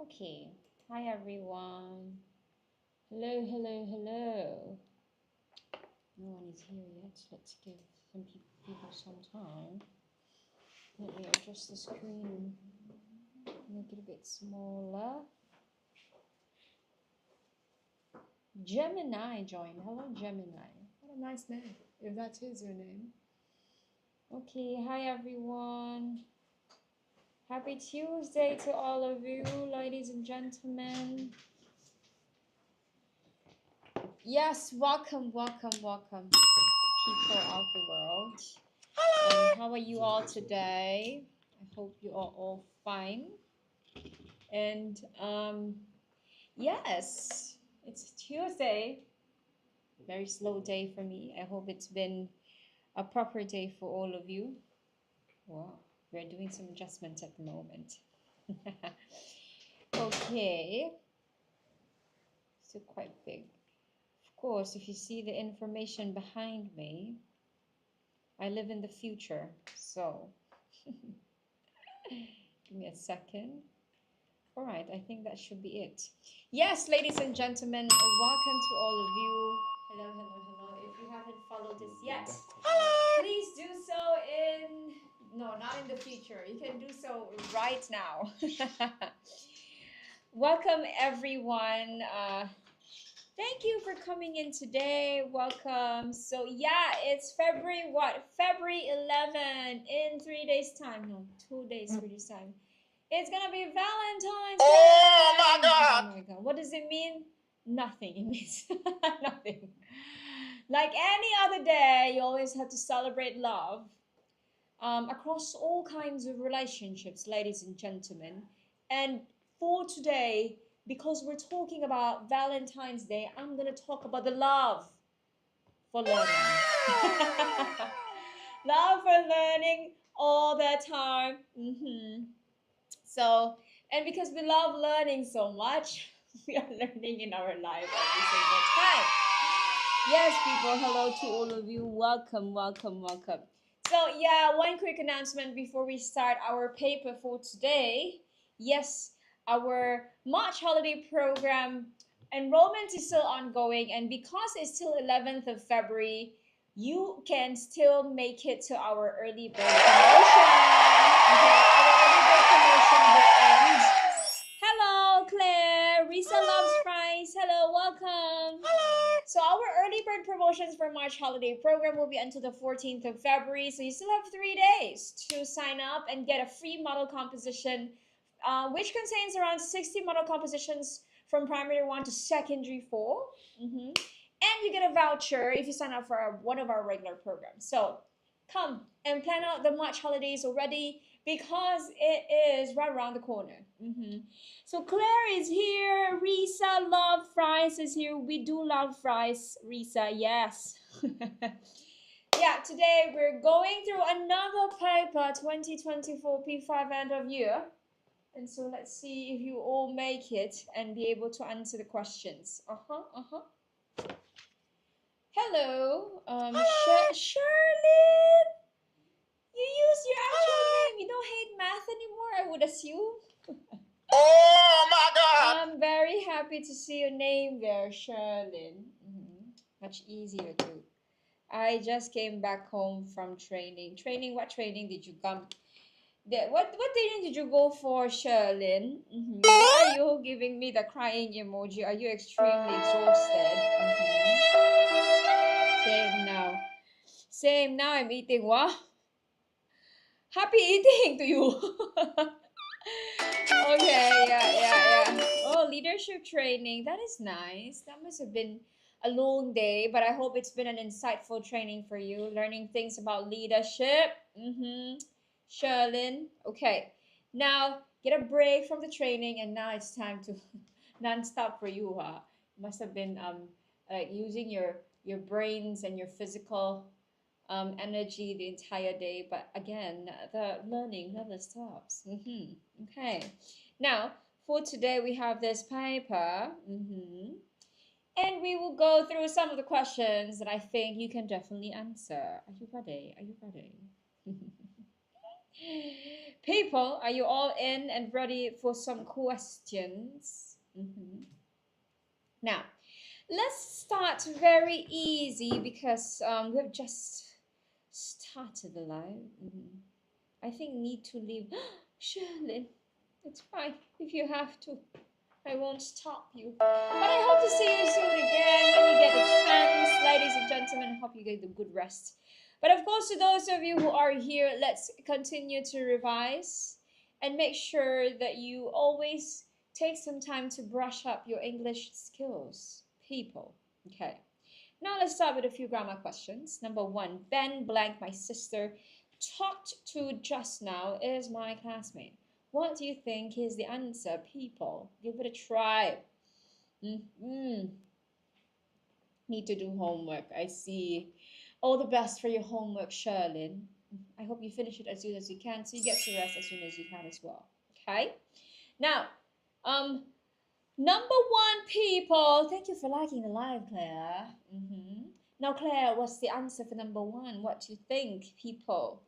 Okay. Hi everyone. Hello, hello, hello. No one is here yet. Let's give some people some time. Let me adjust the screen. Make it a bit smaller. Gemini joined. Hello, Gemini. What a nice name. If that is your name. Okay. Hi everyone. Happy Tuesday to all of you, ladies and gentlemen. Yes, welcome, welcome, welcome, people of the world. How are you all today? I hope you are all fine. And yes, it's Tuesday. Very slow day for me. I hope it's been a proper day for all of you. Wow, we're doing some adjustments at the moment. Okay, still quite big. Of course, if you see the information behind me, I live in the future, so give me a second. All right, I think that should be it. Yes, ladies and gentlemen, welcome to all of you. Hello, hello, hello. If you haven't followed this yet, please do so not in the future. You can do so right now. Welcome, everyone. Thank you for coming in today. Welcome. So yeah, it's February what? February 11 in 3 days time. No, 2 days, 3 days time. It's gonna be Valentine's Day. Oh my God. Oh my God. What does it mean? Nothing. It means nothing. Like any other day, you always have to celebrate love across all kinds of relationships, ladies and gentlemen. And for today, because we're talking about Valentine's Day, I'm gonna talk about the love for learning. Love for learning all the time. So, and because we love learning so much, we are learning in our life every single time. Yes, people, hello to all of you. Welcome, welcome, welcome. So, yeah, one quick announcement before we start our paper for today. Yes, our March holiday program enrollment is still ongoing, and because it's still 11th of February, you can still make it to our early bird promotion. Okay, our early bird promotion will end. Hello, Claire. Risa loves fries. Hello, welcome. Hello. So our early bird promotions for March holiday program will be until the 14th of February. So you still have 3 days to sign up and get a free model composition, which contains around 60 model compositions from primary 1 to secondary 4. And you get a voucher if you sign up for one of our regular programs. So come and plan out the March holidays already because it is right around the corner. So Claire is here. Risa Love Fries is here. We do love fries, Risa. Yes. Yeah, today we're going through another paper, 2024 P5 end of year. And so let's see if you all make it and be able to answer the questions. Hello, Sherlyn. You use your actual name. You don't hate math anymore, I would assume. Oh my God! I'm very happy to see your name there, Sherlyn. Much easier too. I just came back home from training. Training? What training did you come? What training did you go for, Sherlyn? Why are you giving me the crying emoji? Are you extremely exhausted? Same now. Same now. I'm eating. What? Happy eating to you. Okay, yeah. Oh, leadership training. That is nice. That must have been a long day, but I hope it's been an insightful training for you, learning things about leadership. Sherlyn. Okay. Now get a break from the training, and now it's time to non-stop for you. Must have been like using your brains and your physical energy the entire day. But again, the learning never stops. Okay. Now, for today, we have this paper. And we will go through some of the questions that I think you can definitely answer. Are you ready? Are you ready? People, are you all in and ready for some questions? Now, let's start very easy because we've just started the live. I think need to leave. Shirley, it's fine if you have to. I won't stop you. But I hope to see you soon again when you get a chance. Ladies and gentlemen, I hope you get a good rest. But of course, to those of you who are here, let's continue to revise and make sure that you always take some time to brush up your English skills. People. Okay. Now let's start with a few grammar questions. Number one, Ben blank, my sister, talked to just now is my classmate. What do you think is the answer, people? Give it a try. Need to do homework. I see. All the best for your homework, Sherlyn. I hope you finish it as soon as you can, so you get to rest as soon as you can as well. Okay. Now, number one, people. Thank you for liking the live, Claire. Now, Claire, what's the answer for number one? What do you think, people?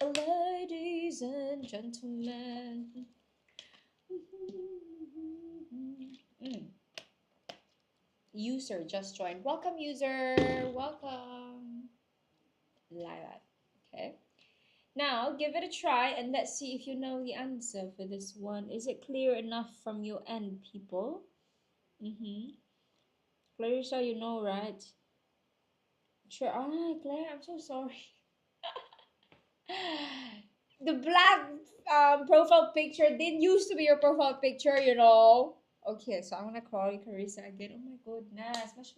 Ladies and gentlemen. User just joined. Welcome, user. Welcome. Like that. Okay. Now, give it a try and let's see if you know the answer for this one. Is it clear enough from your end, people? Clarissa, you know, right? Sure. Ah, Claire, I'm so sorry. The black profile picture didn't used to be your profile picture, you know. Okay, so I'm gonna call you Clarissa again. Oh my goodness, it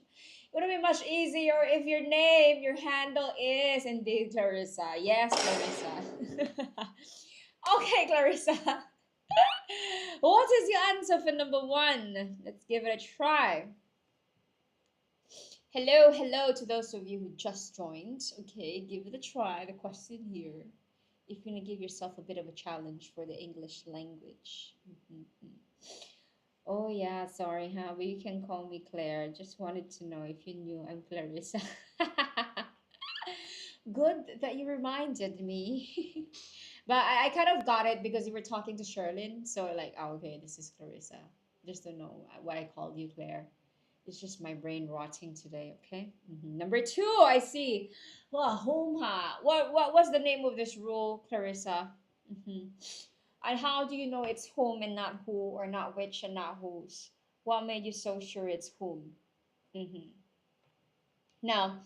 would have been much easier if your name, your handle is indeed Clarissa. Yes, Clarissa. Okay, Clarissa. What is your answer for number one? Let's give it a try. Hello to those of you who just joined. Okay, give it a try. The question here, if you're gonna give yourself a bit of a challenge for the English language. Oh yeah, sorry, huh? But you can call me Claire. Just wanted to know if you knew I'm Clarissa. Good that you reminded me. But I kind of got it because you were talking to Sherlyn. So like, oh, okay, this is Clarissa. Just don't know why I called you Claire. It's just my brain rotting today, okay? Number two, I see. Well, home, huh? What's the name of this rule, Clarissa? And how do you know it's whom and not who, or not which and not whose? What made you so sure it's whom? Now,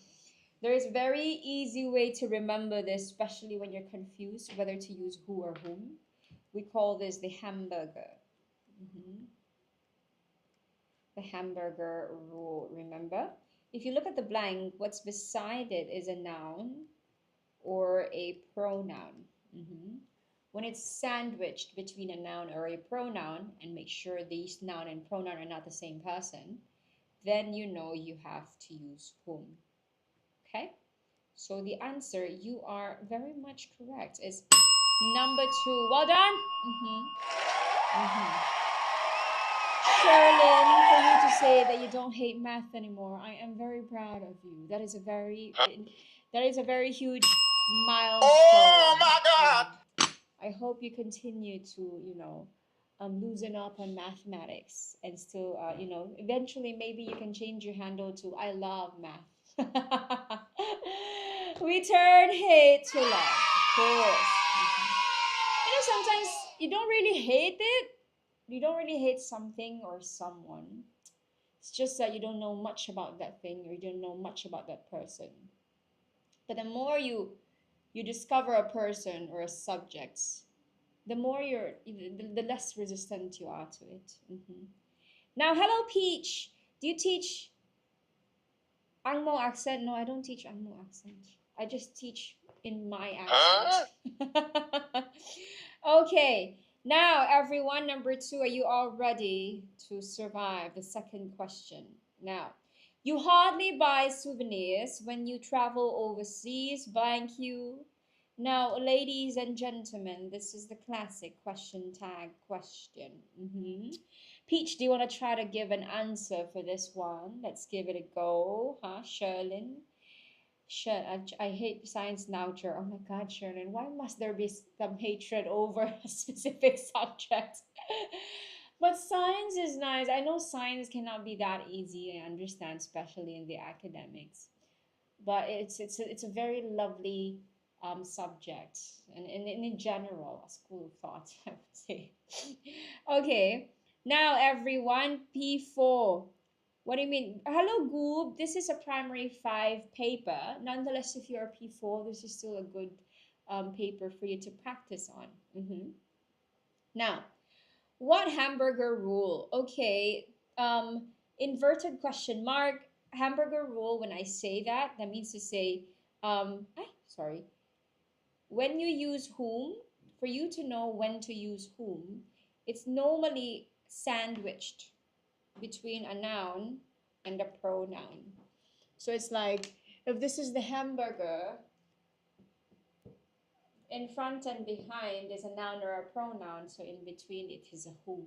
there is a very easy way to remember this, especially when you're confused whether to use who or whom. We call this the hamburger. The hamburger rule, remember? If you look at the blank, what's beside it is a noun or a pronoun. When it's sandwiched between a noun or a pronoun, and make sure these noun and pronoun are not the same person, then you know you have to use whom. Okay? So the answer, you are very much correct, is number two. Well done. Sherlyn, for you to say that you don't hate math anymore, I am very proud of you. That is a very huge milestone. Oh my God! I hope you continue to, loosen up on mathematics and still, eventually maybe you can change your handle to I love math. We turn hate to love, of course. Sometimes you don't really hate it. You don't really hate something or someone. It's just that you don't know much about that thing, or you don't know much about that person. But the more you discover a person or a subject, the more the less resistant you are to it. Now, hello, Peach. Do you teach Angmo accent? No, I don't teach Angmo accent. I just teach in my accent. Okay. Now, everyone, number two, are you all ready to survive the second question? Now, you hardly buy souvenirs when you travel overseas, blank you. Now, ladies and gentlemen, this is the classic question tag question. Peach, do you want to try to give an answer for this one? Let's give it a go, huh, Sherlyn? Shit, I hate science now, Jer. Oh my God, Sherlyn, why must there be some hatred over a specific subject? But science is nice. I know science cannot be that easy, I understand, especially in the academics. But it's a very lovely subject, and in general, a school of thought, I would say. Okay, now everyone, P4. What do you mean? Hello, Goob. This is a primary 5 paper. Nonetheless, if you're a P4, this is still a good paper for you to practice on. Now, what hamburger rule? Okay, inverted question mark. Hamburger rule, when I say that, that means to say, sorry, when you use whom, for you to know when to use whom, it's normally sandwiched between a noun and a pronoun. So it's like, if this is the hamburger, in front and behind is a noun or a pronoun, so in between it is a whom.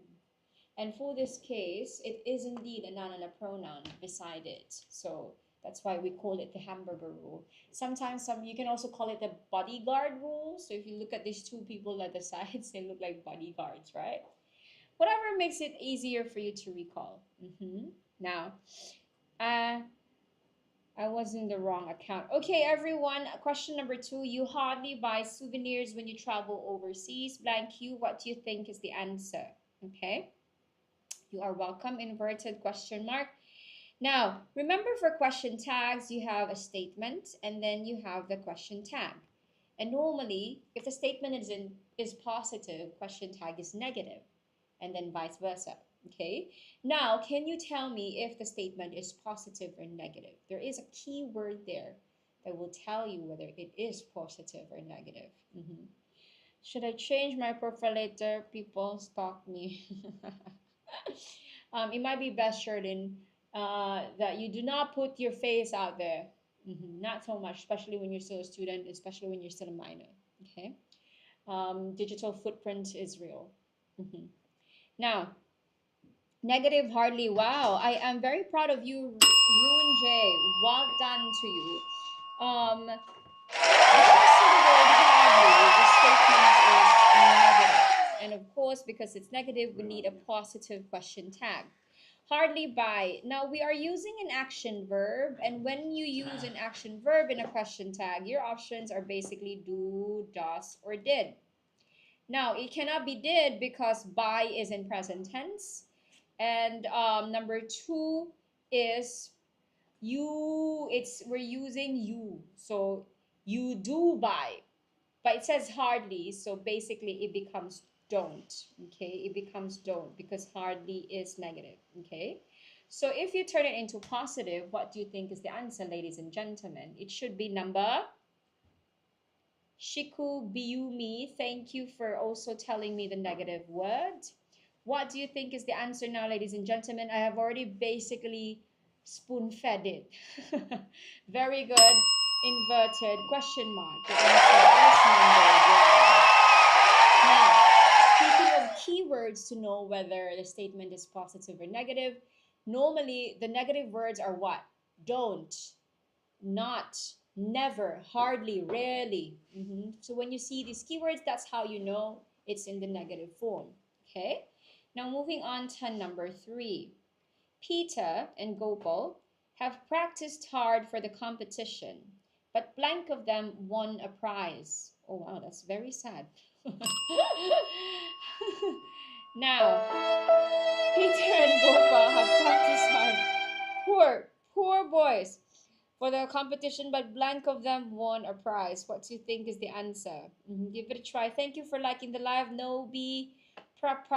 And for this case, it is indeed a noun and a pronoun beside it. So that's why we call it the hamburger rule. Sometimes you can also call it the bodyguard rule. So if you look at these two people at the sides, they look like bodyguards, right? Whatever makes it easier for you to recall. Now, I was in the wrong account. Okay, everyone, question number 2. You hardly buy souvenirs when you travel overseas. Blank you, what do you think is the answer? Okay, you are welcome, inverted question mark. Now, remember, for question tags, you have a statement and then you have the question tag. And normally, if the statement is positive, question tag is negative, and then vice versa. Okay, now can you tell me if the statement is positive or negative? There is a key word there that will tell you whether it is positive or negative. Should I change my profile later? People stalk me. It might be best, Sheridan, that you do not put your face out there. Not so much, especially when you're still a student, especially when you're still a minor. Okay, digital footprint is real. Now, negative hardly. Wow, I am very proud of you, Rune J. Well done to you. Because of the word hardly, the statement is negative. And of course, because it's negative, we need a positive question tag. Hardly by. Now, we are using an action verb, and when you use an action verb in a question tag, your options are basically do, does, or did. Now, it cannot be did because by is in present tense. And number 2 is we're using you. So you do buy, but it says hardly. So basically it becomes don't. Okay, it becomes don't because hardly is negative. Okay, so if you turn it into positive, what do you think is the answer, ladies and gentlemen? It should be number Shiku Biyumi. Thank you for also telling me the negative word. What do you think is the answer now, ladies and gentlemen? I have already basically spoon-fed it. Very good. Inverted question mark. The answer is number 1. Now, speaking of keywords to know whether the statement is positive or negative, normally the negative words are what? Don't, not, never, hardly, rarely. So when you see these keywords, that's how you know it's in the negative form. Okay? Now moving on to number 3. Peter and Gopal have practiced hard for the competition, but blank of them won a prize. Oh wow, that's very sad. Now, Peter and Gopal have practiced hard. Poor boys for the competition, but blank of them won a prize. What do you think is the answer? Give it a try. Thank you for liking the live. Nobi, prop.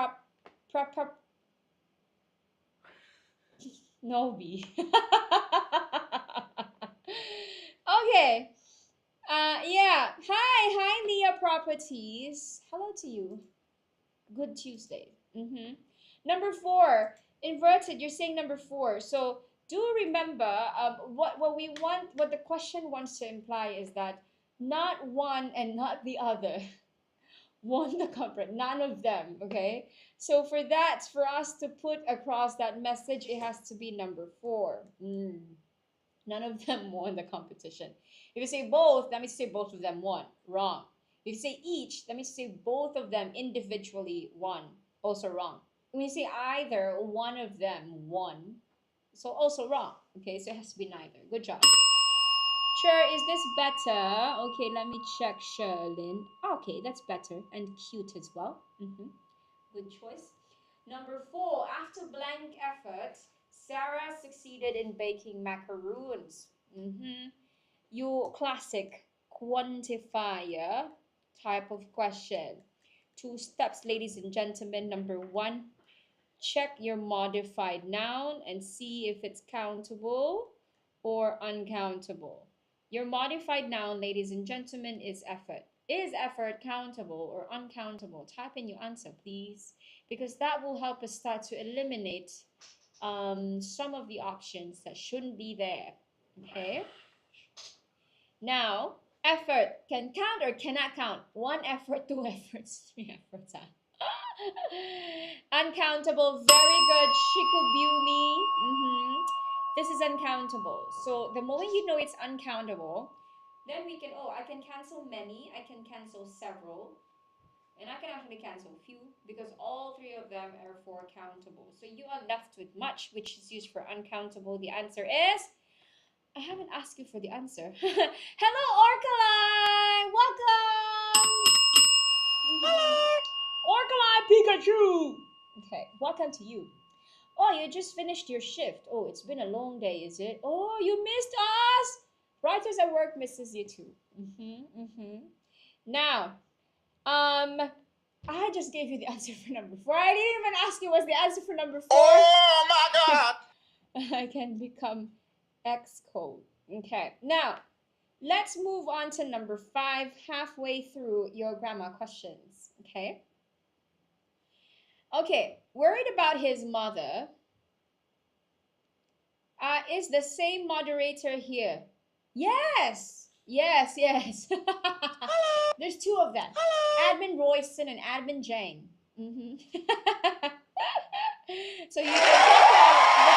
Nobi. Okay. Yeah. Hi, Leah Properties. Hello to you. Good Tuesday. Number 4, inverted. You're saying number 4. So do remember, what we want, what the question wants to imply is that not one and not the other won the corporate, none of them. Okay, so for us to put across that message, it has to be number 4. None of them won the competition. If you say both, that means you say both of them won. Wrong. If you say each, that means you say both of them individually won. Also wrong. When you say either one of them won, so also wrong. Okay, so it has to be neither. Good job. Sure, is this better? Okay, let me check, Sherlyn. Okay, that's better and cute as well. Good choice. Number 4, after blank effort, Sarah succeeded in baking macaroons. Your classic quantifier type of question. 2 steps, ladies and gentlemen. Number 1, check your modified noun and see if it's countable or uncountable. Your modified noun, ladies and gentlemen, is effort. Is effort countable or uncountable? Type in your answer, please, because that will help us start to eliminate some of the options that shouldn't be there. Okay? Now, effort can count or cannot count. 1 effort, 2 efforts, 3 efforts. Uncountable, very good, Shikubumi. This is uncountable. So the moment you know it's uncountable, then we can, I can cancel many, I can cancel several, and I can actually cancel few because all 3 of them are for countable. So you are left with much, which is used for uncountable. The answer is, I haven't asked you for the answer. Hello, Orkalai! Welcome! Orkalai Pikachu! Okay, welcome to you. Oh, you just finished your shift. Oh, it's been a long day, is it? Oh, you missed us! Writers at Work misses you too. Now, I just gave you the answer for number 4. I didn't even ask you what's the answer for number 4. Oh my God! I can become X code. Okay, now let's move on to number 5, halfway through your grammar questions. Okay, worried about his mother. Is the same moderator here? Yes. There's 2 of them. Admin Royston and Admin Jane. So you can check out the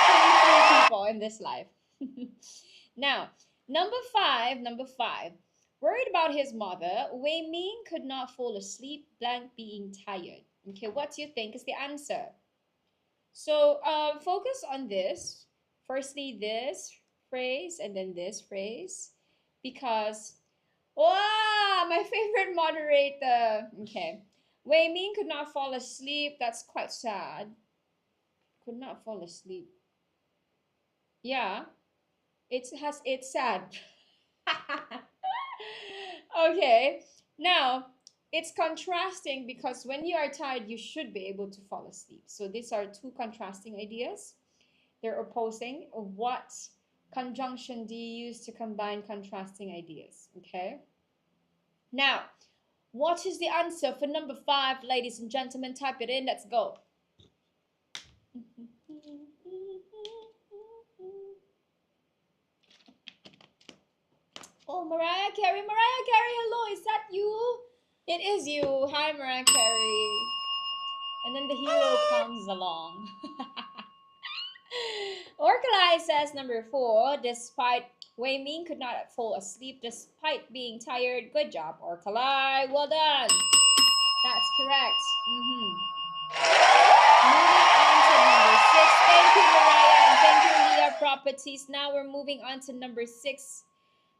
3 people in this life. Now, number 5. Worried about his mother, Wei Ming could not fall asleep, blank being tired. Okay, what do you think is the answer? So focus on this. Firstly, this phrase and then this phrase, because, wow, my favorite moderator. Okay, Wei Ming could not fall asleep. That's quite sad. Could not fall asleep. Yeah, it's sad. Okay, now it's contrasting because when you are tired, you should be able to fall asleep. So these are 2 contrasting ideas. They're opposing. What conjunction do you use to combine contrasting ideas? Okay. Now, what is the answer for number 5, ladies and gentlemen? Type it in. Let's go. Oh, Mariah Carey, hello, is that you? It is you. Hi, Mariah Carey. And then the hero comes along. Orkalai says number 4, despite Wei Ming could not fall asleep despite being tired. Good job, Orkalai. Well done. That's correct. Moving on to number 6. Thank you, Mariah, and thank you, Leah Properties. Now we're moving on to number 6.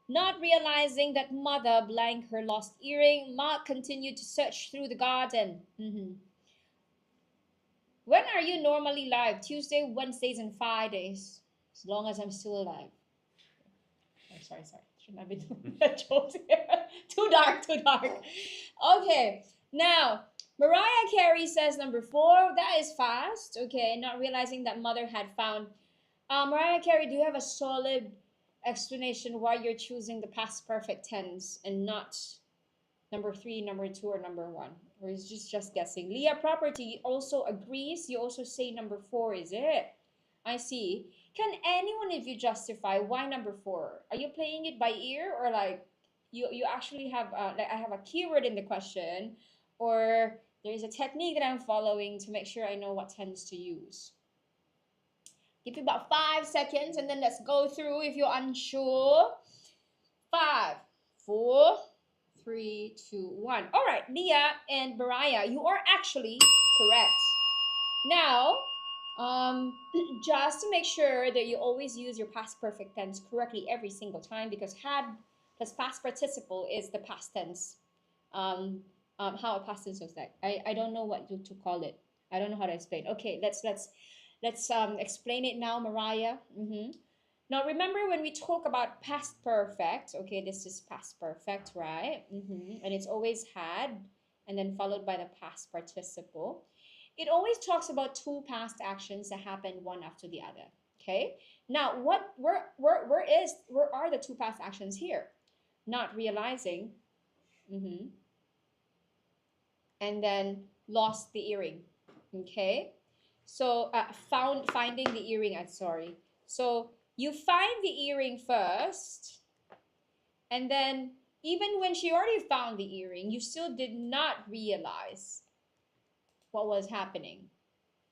Not realizing that mother blank her lost earring, Ma continued to search through the garden. When are you normally live? Tuesday, Wednesdays, and Fridays. As long as I'm still alive. Oh, sorry. Shouldn't I be doing that jokes here? Too dark. Okay, now, Mariah Carey says number 4. That is fast. Okay, not realizing that mother had found. Mariah Carey, do you have a solid explanation why you're choosing the past perfect tense and not number 3, number 2, or number 1? Or is just guessing? Leah Property also agrees. You also say number 4, is it? I see. Can anyone of you justify why number 4? Are you playing it by ear, or like you actually have like I have a keyword in the question, or there's a technique that I'm following to make sure I know what tense to use? Give you about 5 seconds and then let's go through if you're unsure. 5, 4, 3, 2, 1. All right, Leah and Mariah, you are actually correct. Now, just to make sure that you always use your past perfect tense correctly every single time, because had plus past participle is the past tense. How a past tense looks like. I don't know what to call it. I don't know how to explain. Okay, let's explain it now, Mariah. Now remember when we talk about past perfect. Okay, this is past perfect, right? And it's always had, and then followed by the past participle. It always talks about two past actions that happen one after the other. Okay. Now, where are the two past actions here? Not realizing, and then lost the earring. Okay. So finding the earring. I'm sorry. So you find the earring first, and then even when she already found the earring, you still did not realize what was happening.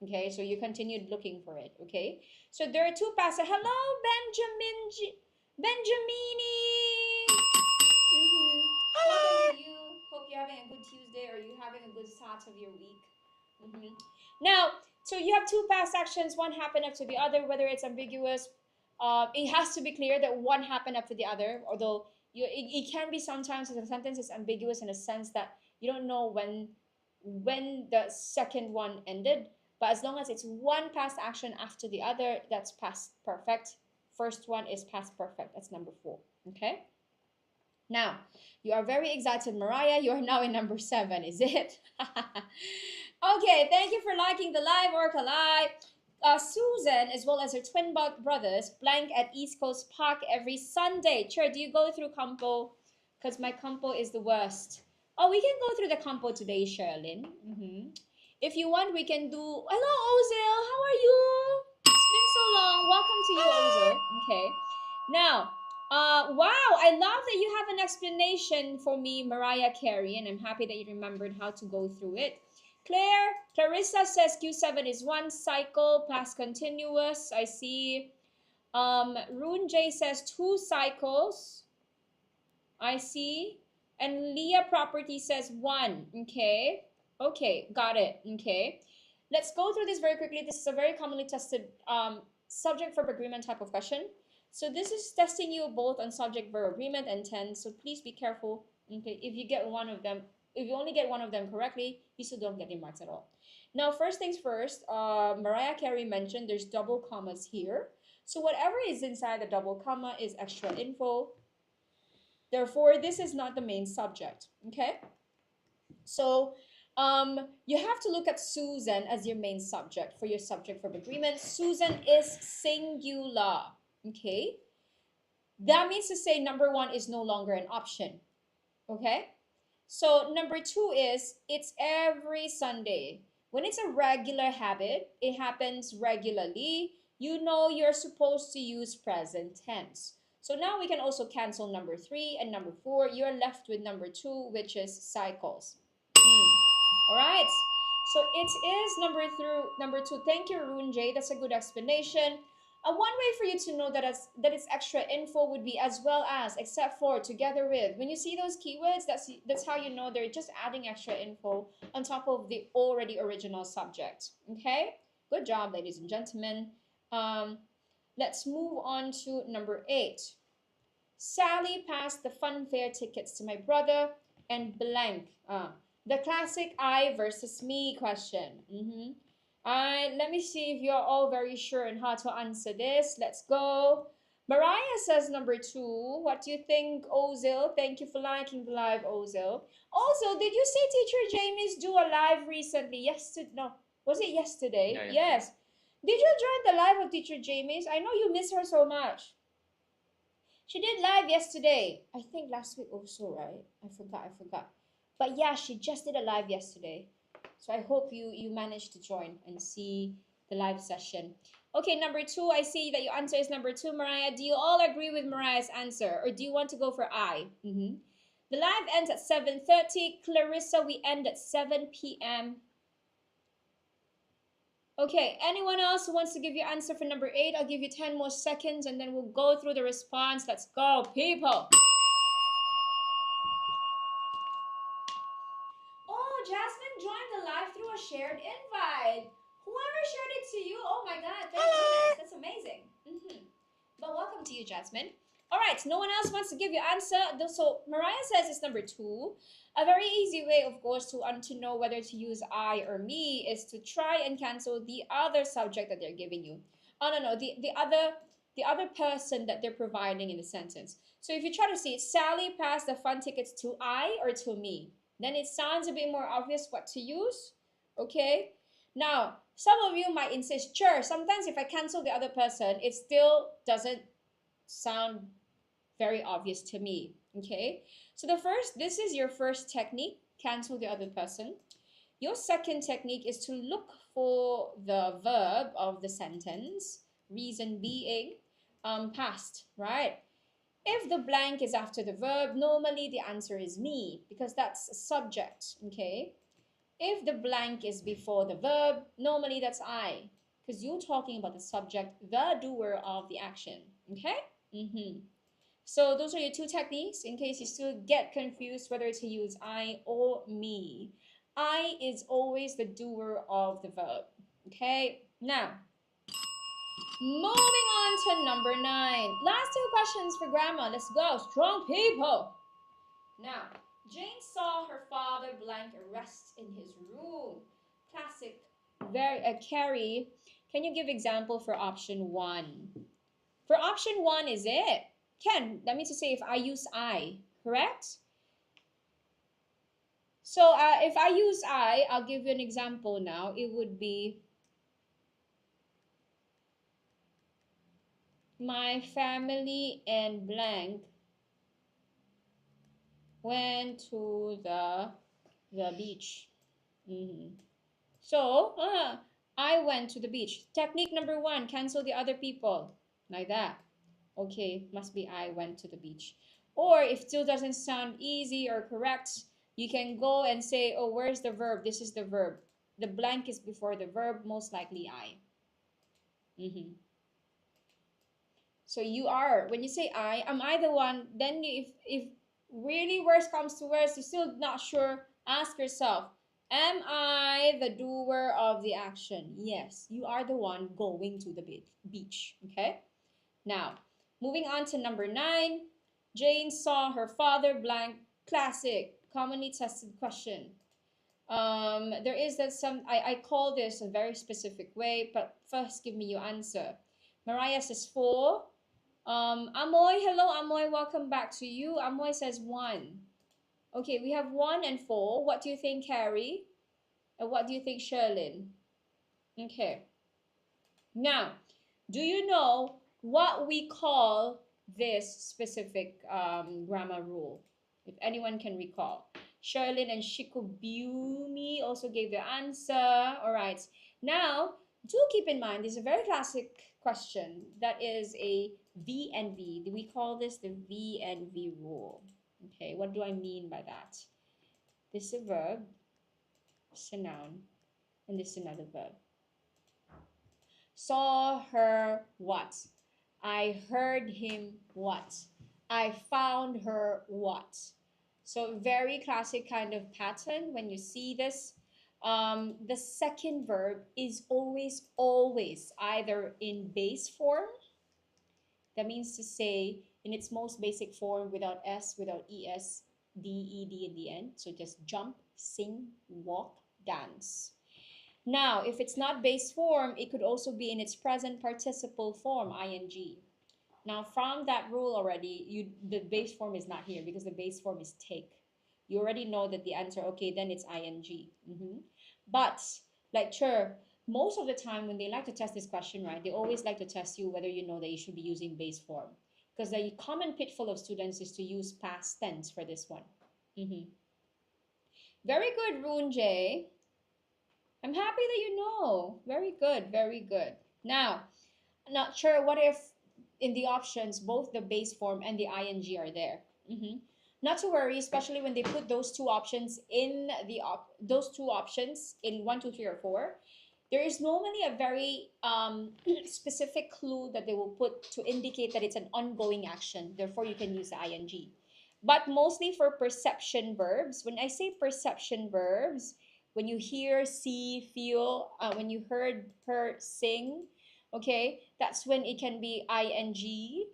Okay, so you continued looking for it. Okay, so there are two passages. Hello, Benjamini. Welcome to you. Hope you're having a good Tuesday, or you having a good start of your week. Now, so you have two past actions. One happened after the other. Whether it's ambiguous, it has to be clear that one happened after the other. Although it can be sometimes the sentence is ambiguous in a sense that you don't know when the second one ended. But as long as it's one past action after the other, that's past perfect. First one is past perfect. That's number 4. Okay? Now, you are very excited, Mariah. You are now in number 7, is it? Okay, thank you for liking the live work alive. Susan, as well as her twin brothers, blank at East Coast Park every Sunday. Sure, do you go through Campo? Because my Campo is the worst. Oh, we can go through the Campo today, Sherlyn. If you want, we can do... Hello, Ozil. How are you? It's been so long. Welcome to you, Ozil. Okay. Now, wow, I love that you have an explanation for me, Mariah Carey, and I'm happy that you remembered how to go through it. Clarissa says Q7 is one cycle, past continuous. I see. Rune J says 2 cycles. I see. And Leah Property says 1. Okay. Okay, got it. Okay. Let's go through this very quickly. This is a very commonly tested subject verb agreement type of question. So this is testing you both on subject verb agreement and tense. So please be careful. Okay, if you get one of them, if you only get one of them correctly, you still don't get any marks at all. Now, first things first, Mariah Carey mentioned there's double commas here. So whatever is inside the double comma is extra info. Therefore, this is not the main subject. Okay. So you have to look at Susan as your main subject for your subject verb agreement. Susan is singular. Okay. That means to say number 1 is no longer an option. Okay. So number 2 is it's every Sunday. When it's a regular habit, it happens regularly. You know you're supposed to use present tense. So now we can also cancel number 3 and number 4. You're left with number 2, which is cycles. All right. So it is number 2. Thank you, Rune J. That's a good explanation. One way for you to know that it's extra info would be as well as, except for, together with. When you see those keywords, that's how you know they're just adding extra info on top of the already original subject. Okay? Good job, ladies and gentlemen. Let's move on to number 8. Sally passed the fun fair tickets to my brother and blank. The classic I versus me question. Let me see if you're all very sure on how to answer this. Let's go. Mariah says number 2. What do you think, Ozil? Thank you for liking the live, Ozil. Also, did you see Teacher Jamie's do a live recently? Yesterday? No, was it yesterday? Yeah, yes. Did you join the live of Teacher Jamie's? I know you miss her so much. She did live yesterday. I think last week also, right? I forgot. But yeah, she just did a live yesterday. So I hope you managed to join and see the live session. Okay, number 2, I see that your answer is number 2, Mariah. Do you all agree with Mariah's answer, or do you want to go for I? The live ends at 7:30. Clarissa, we end at 7 p.m. Okay, anyone else who wants to give your answer for number 8? I'll give you 10 more seconds and then we'll go through the response. Let's go, people. shared invite. Whoever shared it to you, oh my God, thank goodness. That's amazing. But welcome to you, Jasmine. All right, no one else wants to give you answer. So Mariah says it's number 2. A very easy way, of course, to know whether to use I or me is to try and cancel the other subject that they're giving you. Oh no, the other person that they're providing in the sentence. So if you try to see Sally passed the fun tickets to I or to me, then it sounds a bit more obvious what to use. Okay. Now, some of you might insist, sure, sometimes if I cancel the other person, it still doesn't sound very obvious to me. Okay. So this is your first technique, cancel the other person. Your second technique is to look for the verb of the sentence, reason being past, right? If the blank is after the verb, normally the answer is me because that's a subject, okay? If the blank is before the verb, normally that's I because you're talking about the subject, the doer of the action, okay? So those are your 2 techniques in case you still get confused whether to use I or me. I is always the doer of the verb, okay? Now, moving on to number 9. Last 2 questions for grammar. Let's go. Strong people. Now, Jane saw her father blank arrest in his room. Classic. Carrie, can you give example for option 1? For option 1 is it? Ken, that means to say if I use I, correct? So if I use I'll give you an example now. It would be my family and blank went to the beach. So I went to the beach. Technique number 1, cancel the other people. Like that. Okay, must be I went to the beach. Or if still doesn't sound easy or correct, you can go and say, oh, where's the verb? This is the verb. The blank is before the verb, most likely I. So you are, when you say I, am I the one? Then if really worst comes to worst, you're still not sure, ask yourself, am I the doer of the action? Yes, you are the one going to the beach, okay? Now, moving on to number 9, Jane saw her father blank. Classic, commonly tested question. There is that I call this a very specific way, but first give me your answer. Mariah says 4. Amoy, hello Amoy, welcome back to you. Amoy says 1. Okay, we have 1 and 4. What do you think, Carrie? And what do you think, Sherlyn? Okay. Now, do you know what we call this specific grammar rule? If anyone can recall. Sherlyn and Shikobumi also gave their answer. All right. Now, do keep in mind, this is a very classic question. That is a V and V. We call this the V and V rule. Okay, what do I mean by that? This is a verb, this is a noun, and this is another verb. Saw her what? I heard him what? I found her what? So very classic kind of pattern when you see this. The second verb is always either in base form. That means to say in its most basic form without S, without ES, D-E-D in the end. So just jump, sing, walk, dance. Now, if it's not base form, it could also be in its present participle form, ing. Now, from that rule already, the base form is not here because the base form is take. You already know that the answer, okay, then it's ing. But, like, sure, most of the time when they like to test this question, right, they always like to test you whether you know that you should be using base form. Because the common pitfall of students is to use past tense for this one. Very good, Rune J. I'm happy that you know. Very good, very good. Now, I'm not sure what if in the options, both the base form and the ing are there. Not to worry, especially when they put those two options in those two options in 1, 2, 3, or 4. There is normally a very specific clue that they will put to indicate that it's an ongoing action. Therefore, you can use the ing. But mostly for perception verbs, when I say perception verbs, When you hear, see, feel, when you heard her sing, okay, that's when it can be ing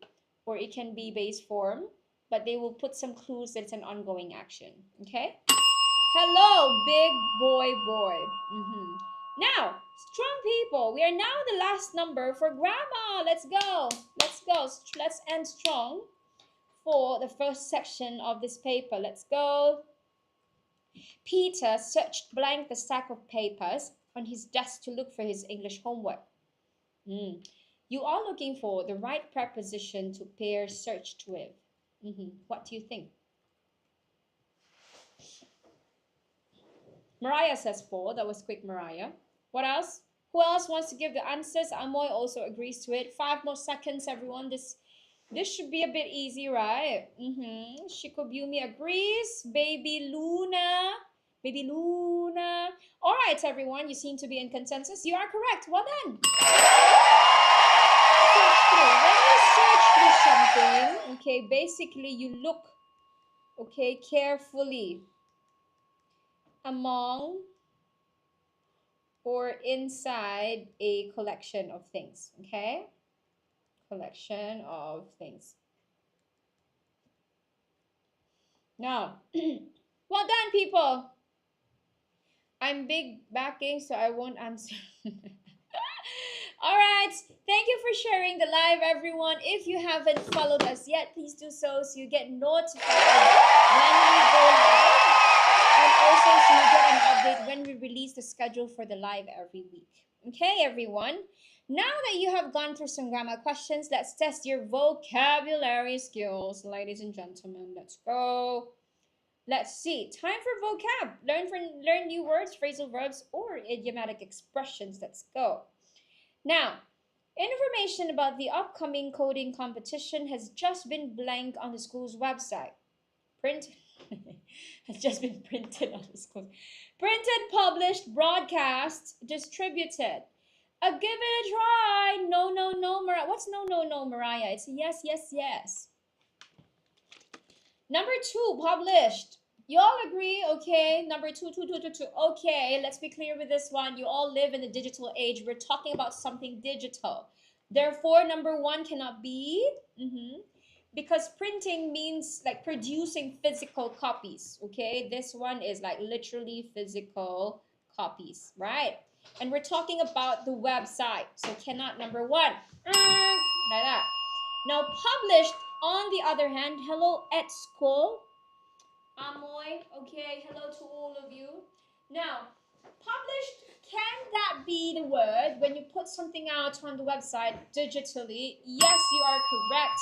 or it can be base form, but they will put some clues that it's an ongoing action. Okay. Hello, big boy. Now, strong people, we are now the last number for grammar. Let's go. Let's end strong for the first section of this paper. Let's go. Peter searched blank the stack of papers on his desk to look for his English homework. You are looking for the right preposition to pair searched with. What do you think? Mariah says 4. That was quick, Mariah. What else? Who else wants to give the answers? Amoy also agrees to it. 5 more seconds, everyone. This should be a bit easy, right? Shikobumi agrees. Baby Luna. All right, everyone. You seem to be in consensus. You are correct. Well done. Search through. When you search through something, okay, basically you look, okay, carefully among or inside a collection of things, okay? Collection of things. Now, well done, people. I'm big backing, so I won't answer. All right. Thank you for sharing the live, everyone. If you haven't followed us yet, please do so you get notified when we go live. And also so you get an update when we release the schedule for the live every week. Okay, everyone. Now that you have gone through some grammar questions, let's test your vocabulary skills. Ladies and gentlemen, let's go. Let's see. Time for vocab. Learn new words, phrasal verbs, or idiomatic expressions. Let's go. Now, information about the upcoming coding competition has just been blank on the school's website. Has just been printed on the school. Printed, published, broadcast, distributed. Give it a try. No, Mariah. What's no, Mariah? It's yes. Number 2, published. You all agree? Okay. Number 2. Okay, let's be clear with this one. You all live in the digital age. We're talking about something digital. Therefore, number 1 cannot be. Because printing means like producing physical copies. Okay. This one is like literally physical copies, right? And we're talking about the website. So cannot number 1. Like that. Now, published, on the other hand, hello at school. Amoy, okay, hello to all of you. Now, published, can that be the word when you put something out on the website digitally? Yes, you are correct.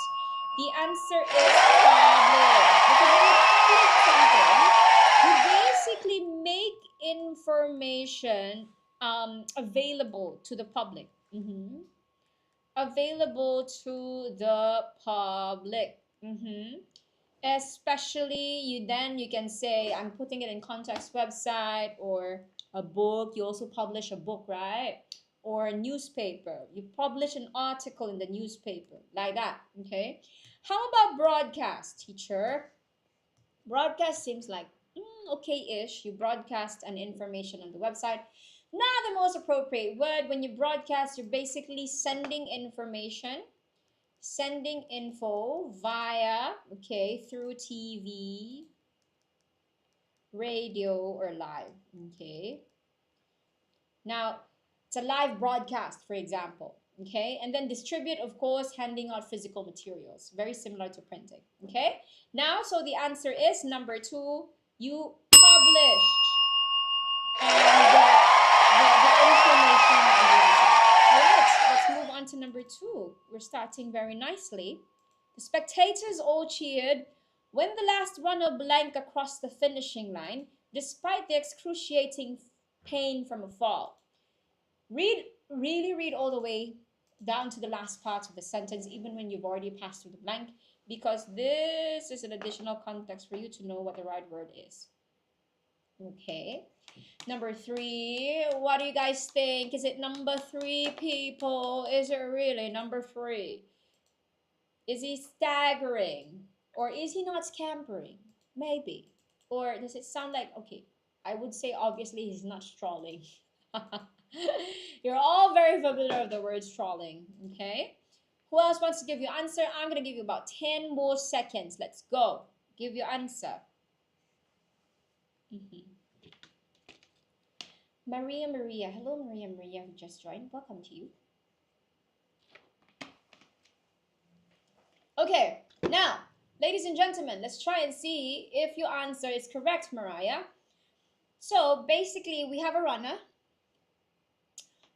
The answer is published. Because when you publish something, you basically make information available to the public. Available to the public. Especially you can say I'm putting it in context website or a book. You also publish a book, right? Or a newspaper. You publish an article in the newspaper, like that. Okay. How about broadcast, teacher? Broadcast seems like okay-ish. You broadcast an information on the website. Not the most appropriate word. When you broadcast, you're basically sending information, sending info via, okay, through TV, radio, or live, okay? Now, it's a live broadcast, for example, okay? And then distribute, of course, handing out physical materials, very similar to printing, okay? Now, so the answer is number 2, you published the information on the website. All right, let's move on to number 2. We're starting very nicely. The spectators all cheered when the last runner blanked across the finishing line, despite the excruciating pain from a fall. Really read all the way down to the last part of the sentence, even when you've already passed through the blank, because this is an additional context for you to know what the right word is. Okay. Number 3, what do you guys think? Is it number 3, people? Is it really number 3? Is he staggering? Or is he not scampering? Maybe. Or does it sound like, okay, I would say obviously he's not strolling. You're all very familiar with the word strolling, okay? Who else wants to give you answer? I'm gonna give you about 10 more seconds. Let's go. Give your answer. Mhm. Maria. Hello, Maria, who just joined. Welcome to you. Okay, now, ladies and gentlemen, let's try and see if your answer is correct, Mariah. So basically, we have a runner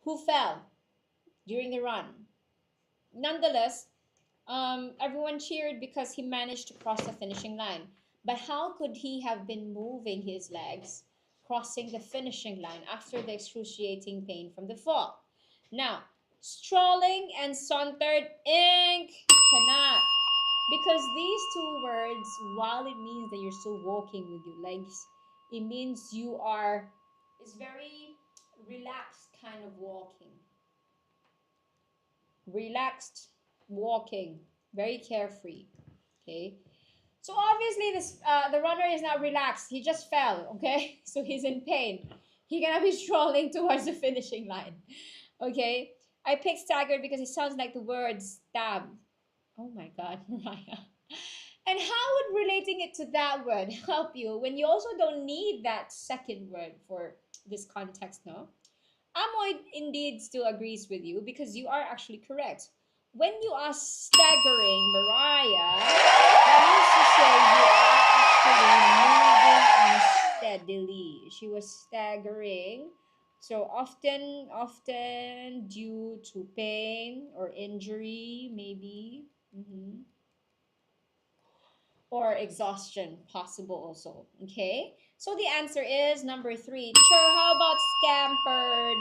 who fell during the run. Nonetheless, everyone cheered because he managed to cross the finishing line. But how could he have been moving his legs, crossing the finishing line after the excruciating pain from the fall? Now, strolling and sauntered ink cannot. Because these two words, while it means that you're still walking with your legs, it means it's very relaxed kind of walking. Relaxed walking, very carefree. Okay. So obviously the runner is not relaxed. He just fell. Okay. So he's in pain. He gonna be strolling towards the finishing line. Okay. I picked staggered because it sounds like the word stab. Oh my God, Mariah. And how would relating it to that word help you when you also don't need that second word for this context, no? Amoy indeed still agrees with you because you are actually correct. When you are staggering, Mariah, that means to say you are actually moving unsteadily. She was staggering. So often due to pain or injury, maybe. Or exhaustion, possible also. Okay, so the answer is number 3. Sure, how about scampered?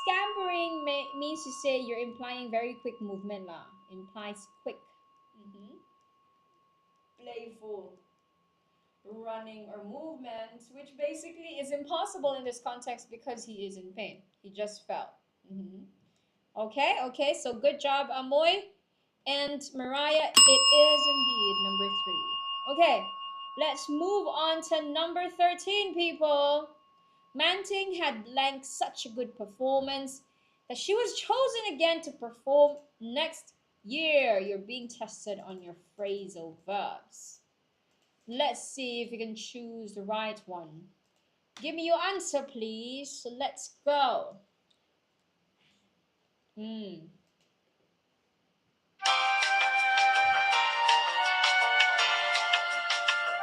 Scampering means to say you're implying very quick movement lah. Implies quick. Playful running or movement, which basically is impossible in this context because he is in pain. He just fell. Okay, so good job, Amoy. And Mariah, it is indeed number 3. Okay, let's move on to number 13, people. Manting had blanked such a good performance that she was chosen again to perform next year. You're being tested on your phrasal verbs. Let's see if you can choose the right one. Give me your answer, please. So let's go.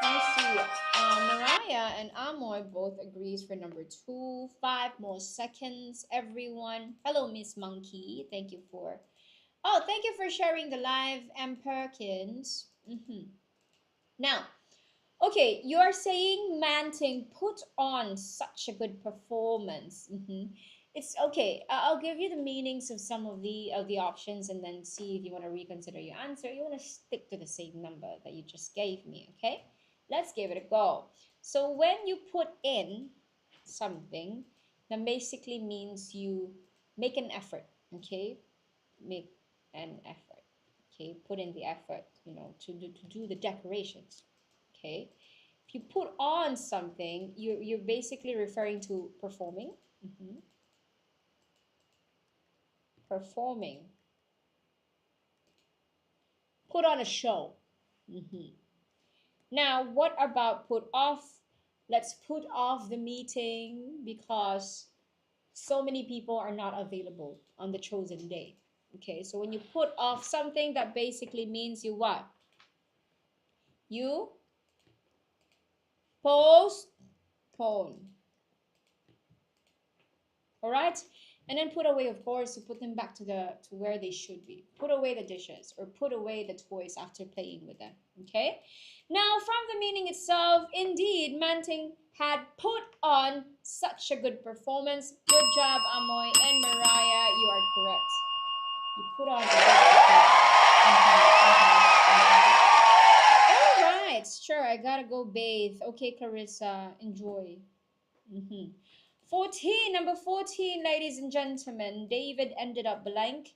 Let's see. Mariah and Amoy both agrees for number 2. 5 more seconds, everyone. Hello, Miss Monkey. Thank you for sharing the live, M. Perkins. Now, okay, you are saying Manting put on such a good performance. It's okay. I'll give you the meanings of some of the options and then see if you want to reconsider your answer. You want to stick to the same number that you just gave me, okay? Let's give it a go. So when you put in something, that basically means you make an effort, okay? Make an effort, okay? Put in the effort, to do the decorations, okay? If you put on something, you're basically referring to performing. Performing. Put on a show. Now, what about put off? Let's put off the meeting because so many people are not available on the chosen day. Okay, so when you put off something, that basically means you what? You postpone. All right? And then put away, of course, to put them back to where they should be. Put away the dishes or put away the toys after playing with them. Okay? Now, from the meaning itself, indeed, Manting had put on such a good performance. Good job, Amoy and Mariah. You are correct. You put on a good performance. All right. Sure, I gotta go bathe. Okay, Clarissa, enjoy. 14, number 14, ladies and gentlemen. David ended up blank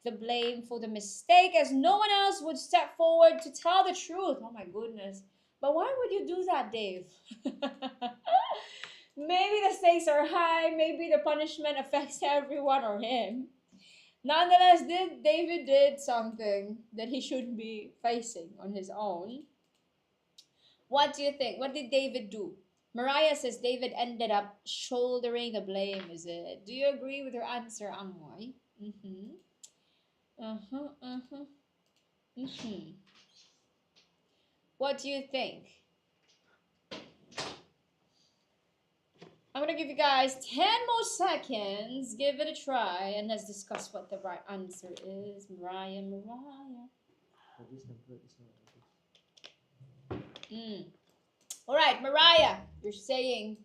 the blame for the mistake as no one else would step forward to tell the truth. Oh my goodness. But why would you do that, Dave? Maybe the stakes are high, maybe the punishment affects everyone or him. Nonetheless, David did something that he shouldn't be facing on his own. What do you think? What did David do? Mariah says David ended up shouldering the blame, is it? Do you agree with her answer, Amoy? Mm-hmm. Uh-huh, uh-huh. Mm-hmm. What do you think? I'm gonna give you guys 10 more seconds. Give it a try and let's discuss what the right answer is. Mariah. All right, Mariah, you're saying,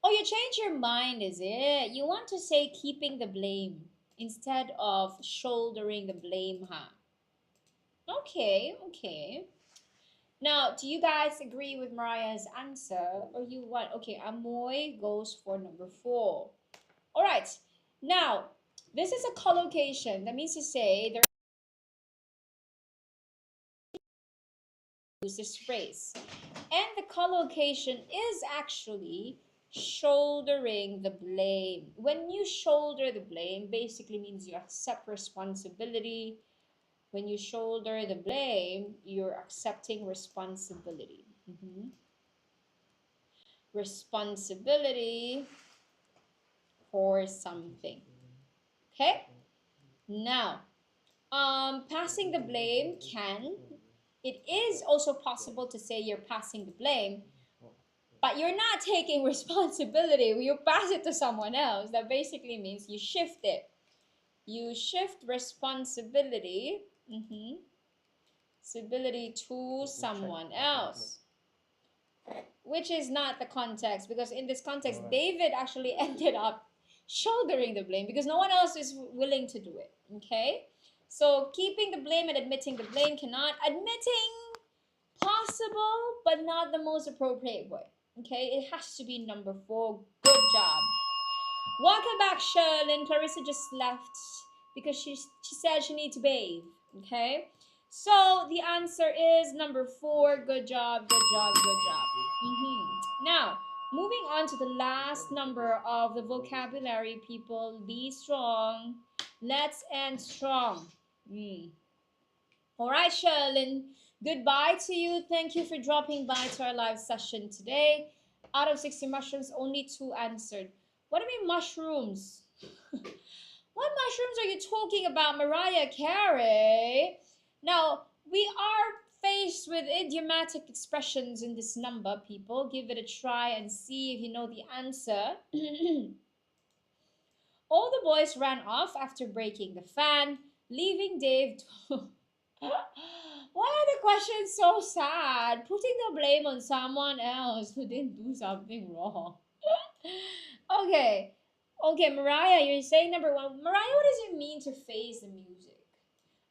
oh, you changed your mind, is it? You want to say keeping the blame instead of shouldering the blame, huh? Okay, okay. Now, do you guys agree with Mariah's answer or you want? Okay, Amoy goes for number 4. All right. Now, this is a collocation. That means to say there is this phrase. And the collocation is actually shouldering the blame. When you shoulder the blame, basically means you accept responsibility. When you shoulder the blame, you're accepting responsibility. Responsibility for something. Okay? Now, passing the blame it is also possible to say you're passing the blame, but you're not taking responsibility. You pass it to someone else. That basically means you shift it. You shift responsibility, responsibility to someone else, which is not the context, because in this context, David actually ended up shouldering the blame because no one else is willing to do it. Okay? So keeping the blame and admitting the blame cannot. Admitting, possible, but not the most appropriate way. Okay? It has to be number 4. Good job. Welcome back, Sherlyn. Clarissa just left because she said she needs to bathe. Okay? So the answer is number 4. Good job, good job, good job. Now, moving on to the last number of the vocabulary, people. Be strong. Let's end strong. All right, Sherlyn. Goodbye to you. Thank you for dropping by to our live session today. Out of 60 mushrooms, only 2 answered. What do you mean mushrooms? What mushrooms are you talking about, Mariah Carey? Now, we are faced with idiomatic expressions in this number, people. Give it a try and see if you know the answer. All the boys ran off after breaking the fan, leaving Dave to... Why are the questions so sad? Putting the blame on someone else who didn't do something wrong. Okay, Mariah, you're saying number 1. Mariah, what does it mean to face the music?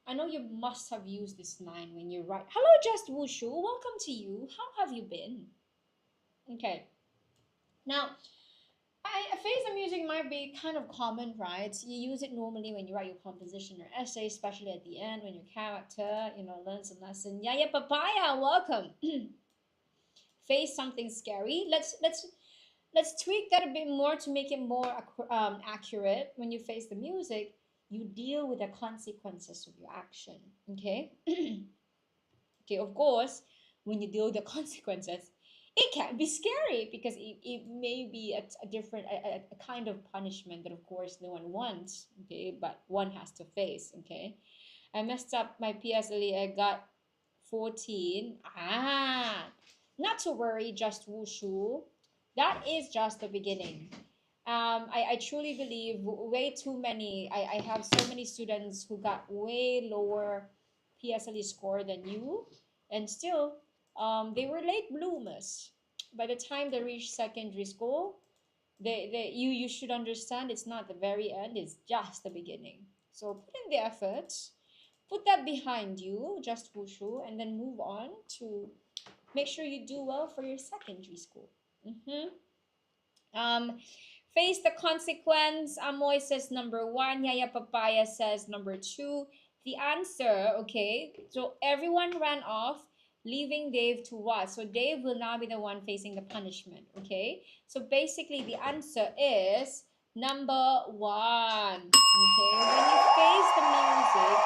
I know you must have used this line when you write. Hello, Just Wushu. Welcome to you. How have you been? Okay. Now, face the music might be kind of common, right? You use it normally when you write your composition or essay, especially at the end when your character, learns a lesson. Yeah, Papaya, welcome. Face something scary. Let's tweak that a bit more to make it more accurate. When you face the music, you deal with the consequences of your action. Okay. Okay. Of course, when you deal with the consequences, it can be scary because it may be a different a kind of punishment that of course no one wants, okay, but one has to face. Okay, I messed up my PSLE. I got 14. Not to worry, Just Wushu, that is just the beginning. I truly believe way too many, I have so many students who got way lower PSLE score than you, and still they were late bloomers. By the time they reach secondary school, you should understand it's not the very end, it's just the beginning. So put in the effort, put that behind you, Just Wushu, and then move on to make sure you do well for your secondary school. Face the consequence. Amoy says number 1. Yaya Papaya says number 2. The answer, okay, so everyone ran off, leaving Dave to what? So Dave will now be the one facing the punishment. Okay, so basically the answer is number 1. Okay, when you face the music,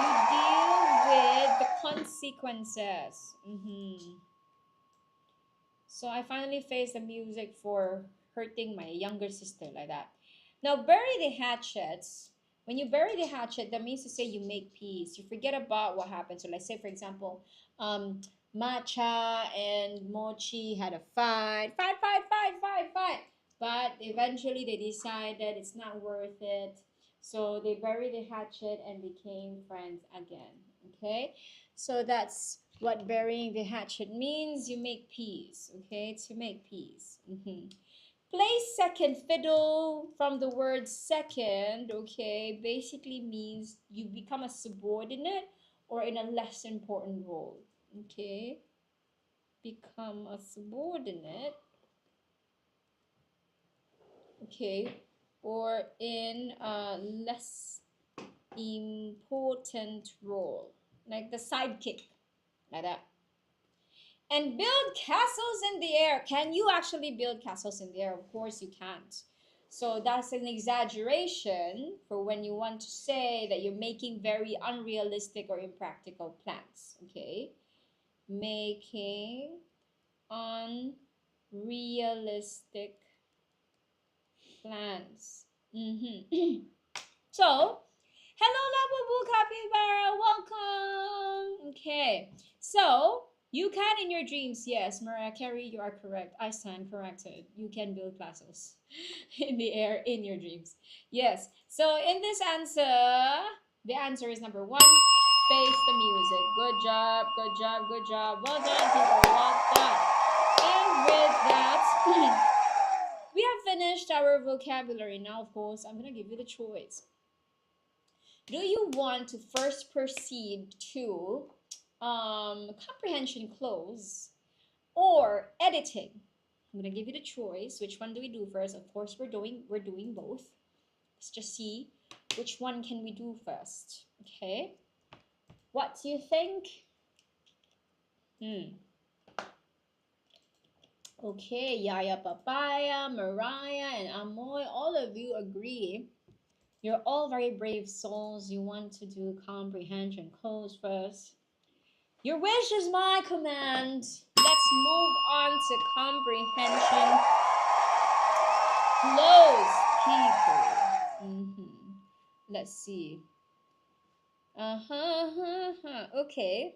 you deal with the consequences. So I finally faced the music for hurting my younger sister like that. Now, bury the hatchets. When you bury the hatchet, that means to say you make peace. You forget about what happened. So let's say, for example, Matcha and Mochi had a fight. But eventually they decided it's not worth it. So they buried the hatchet and became friends again. Okay? So that's what burying the hatchet means. You make peace. Okay? To make peace. Play second fiddle from the word second, okay, basically means you become a subordinate or in a less important role, okay? Become a subordinate, okay, or in a less important role, like the sidekick, like that. And build castles in the air. Can you actually build castles in the air? Of course you can't. So that's an exaggeration for when you want to say that you're making very unrealistic or impractical plans. Okay? Making unrealistic plans. So, hello, Labubu Capybara. Welcome. Okay. So, you can in your dreams, yes, Mariah Carey, you are correct. I stand corrected. You can build castles in the air in your dreams. Yes. So in this answer, the answer is number 1. Face the music. Good job. Good job. Good job. Well done, people. Well done. And with that, we have finished our vocabulary. Now, of course, I'm gonna give you the choice. Do you want to first proceed to comprehension close or editing? I'm gonna give you the choice. Which one do we do first? Of course, we're doing both. Let's just see which one can we do first. Okay, what do you think? Okay, Yaya Papaya, Mariah, and Amoy, all of you agree. You're all very brave souls. You want to do comprehension close first. Your wish is my command. Let's move on to comprehension close, people. Let's see. Okay.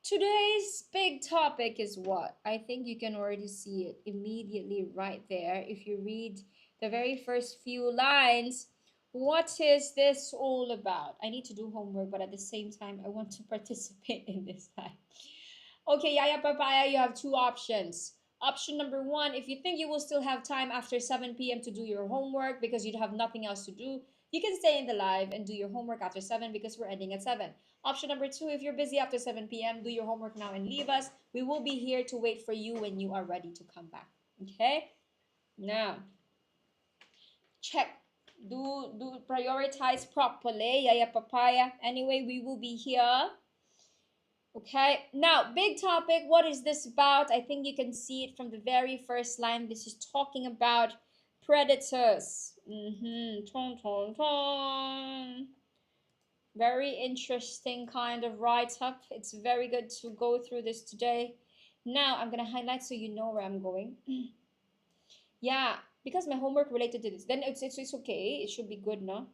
Today's big topic is what? I think you can already see it immediately right there. If you read the very first few lines, what is this all about? I need to do homework, but at the same time, I want to participate in this time. Okay, Yaya Papaya, you have 2 options. Option number 1, if you think you will still have time after 7 p.m. to do your homework because you have nothing else to do, you can stay in the live and do your homework after 7 because we're ending at 7. Option number 2, if you're busy after 7 p.m., do your homework now and leave us. We will be here to wait for you when you are ready to come back. Okay? Now, check. Do prioritize properly, Yaya Papaya. Anyway, we will be here. Okay, now, big topic. What is this about? I think you can see it from the very first line. This is talking about predators. Very interesting kind of write-up. It's very good to go through this today. Now, I'm going to highlight so you know where I'm going. Yeah, because my homework related to this. Then it's okay. It should be good, no?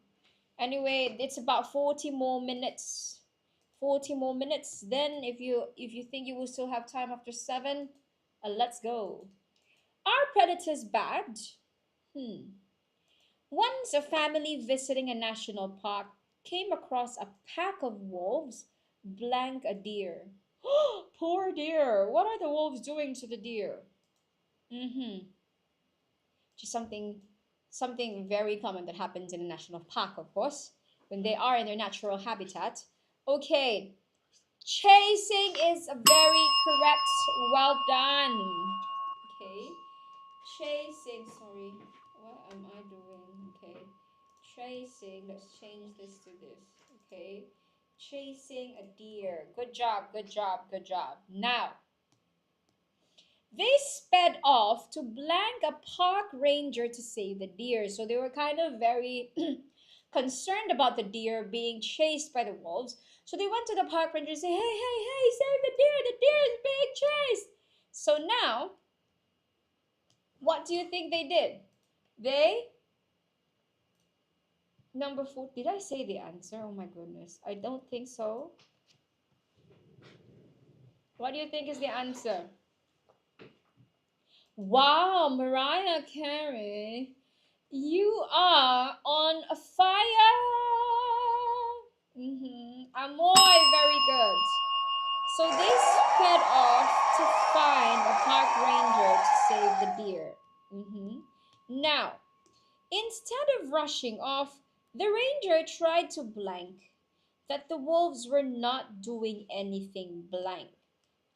Anyway, it's about 40 more minutes. 40 more minutes. Then if you think you will still have time after 7, let's go. Are predators bad? Once a family visiting a national park came across a pack of wolves blank a deer. Poor deer. What are the wolves doing to the deer? Just something very common that happens in a national park, of course, when they are in their natural habitat. Okay, chasing is very correct. Well done. Okay, chasing. Sorry, what am I doing? Okay, chasing. Let's change this to this. Okay, Chasing a deer. Good job, good job, good job. Now, they sped off to blank a park ranger to save the deer. So they were kind of very concerned about the deer being chased by the wolves. So they went to the park ranger and say, hey, hey, hey, save the deer is being chased. So now, what do you think they did? Number 4, did I say the answer? Oh my goodness, I don't think so. What do you think is the answer? Wow, Mariah Carey, you are on a fire. Amoy, very good. So they sped off to find a park ranger to save the deer. Now, instead of rushing off, the ranger tried to blank that the wolves were not doing anything blank.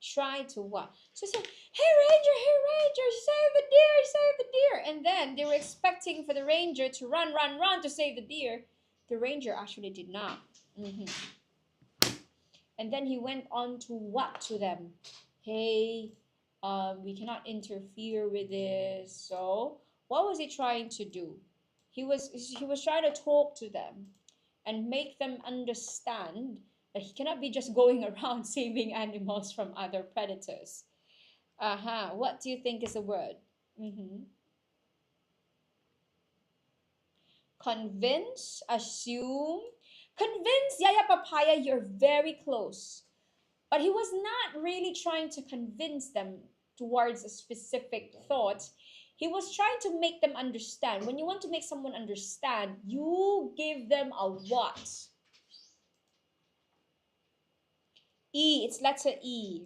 Try to what? So said, hey ranger, save the deer. And then they were expecting for the ranger to run to save the deer. The ranger actually did not. And then he went on to what to them? Hey, we cannot interfere with this. So what was he trying to do? He was trying to talk to them and make them understand that he cannot be just going around saving animals from other predators. What do you think is the word? Convince, assume. Convince, Yaya Papaya, you're very close. But he was not really trying to convince them towards a specific thought. He was trying to make them understand. When you want to make someone understand, you give them a what? E, it's letter E.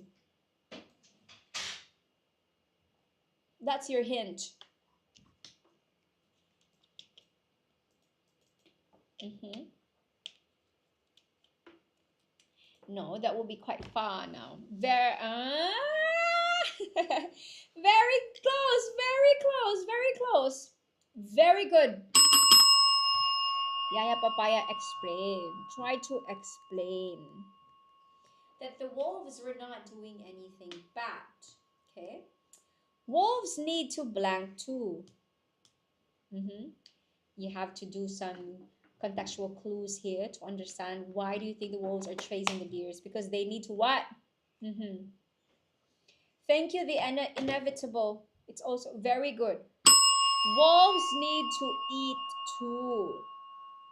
That's your hint. No, that will be quite far now. Very close, very close, very close. Very good. Yaya Papaya, explain. Try to explain that the wolves were not doing anything bad. Okay? Wolves need to blank too. You have to do some contextual clues here to understand why do you think the wolves are chasing the deers? Because they need to what? Thank you, the inevitable. It's also very good. Wolves need to eat too.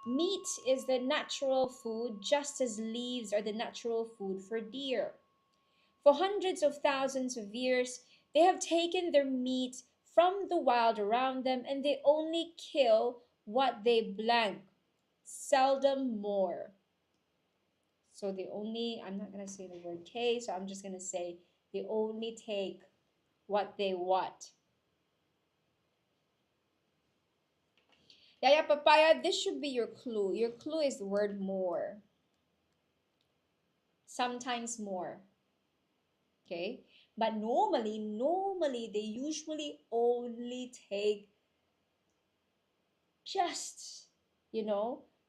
Meat is the natural food, just as leaves are the natural food for deer. For hundreds of thousands of years, they have taken their meat from the wild around them and they only kill what they blank, seldom more. So they only, I'm not going to say the word K, so I'm just going to say they only take what they what. Yaya Papaya, this should be your clue. Your clue is the word more. Sometimes more. Okay? But normally, they usually only take just,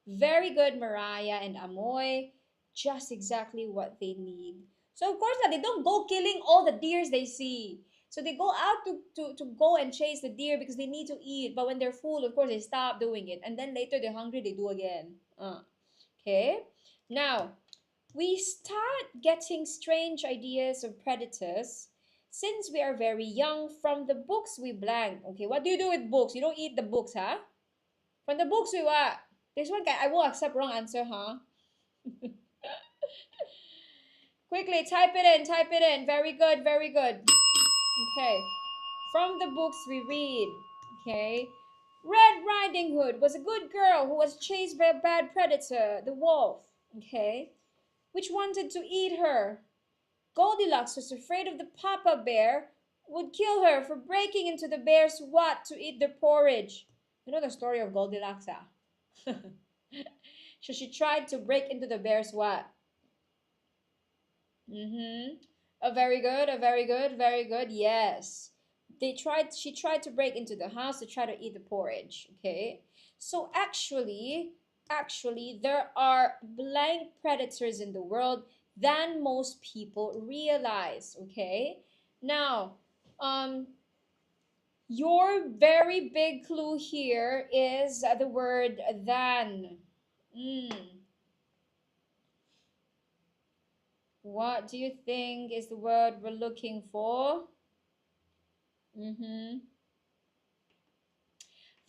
very good, Mariah and Amoy, just exactly what they need. So of course, they don't go killing all the deers they see. So they go out to go and chase the deer because they need to eat. But when they're full, of course, they stop doing it. And then later they're hungry, they do again. Okay? Now, we start getting strange ideas of predators since we are very young. From the books we blank. Okay, what do you do with books? You don't eat the books, huh? From the books we what? This one, I will accept wrong answer, huh? Quickly, type it in. Very good, very good. Okay. From the books we read. Okay. Red Riding Hood was a good girl who was chased by a bad predator, the wolf. Okay. Which wanted to eat her. Goldilocks was afraid of the papa bear would kill her for breaking into the bear's what to eat their porridge. You know the story of Goldilocks, ah? So she tried to break into the bear's what? Very good. Yes. She tried to break into the house to try to eat the porridge. Okay. So actually, actually there are blank predators in the world than most people realize. Okay, now your very big clue here is the word than. What do you think is the word we're looking for?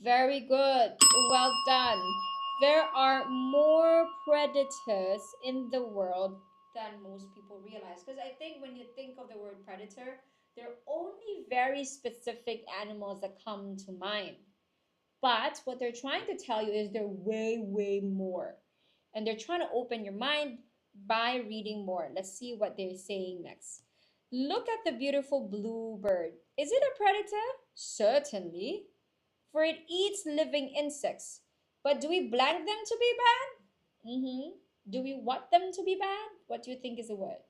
Very good. Well done. There are more predators in the world than most people realize. Because I think when you think of the word predator, there are only very specific animals that come to mind. But what they're trying to tell you is there are way, way more. And they're trying to open your mind by reading more. Let's see what they're saying next. Look at the beautiful blue bird. Is it a predator? Certainly, for it eats living insects. But do we blank them to be bad? Do we want them to be bad? What do you think is the word?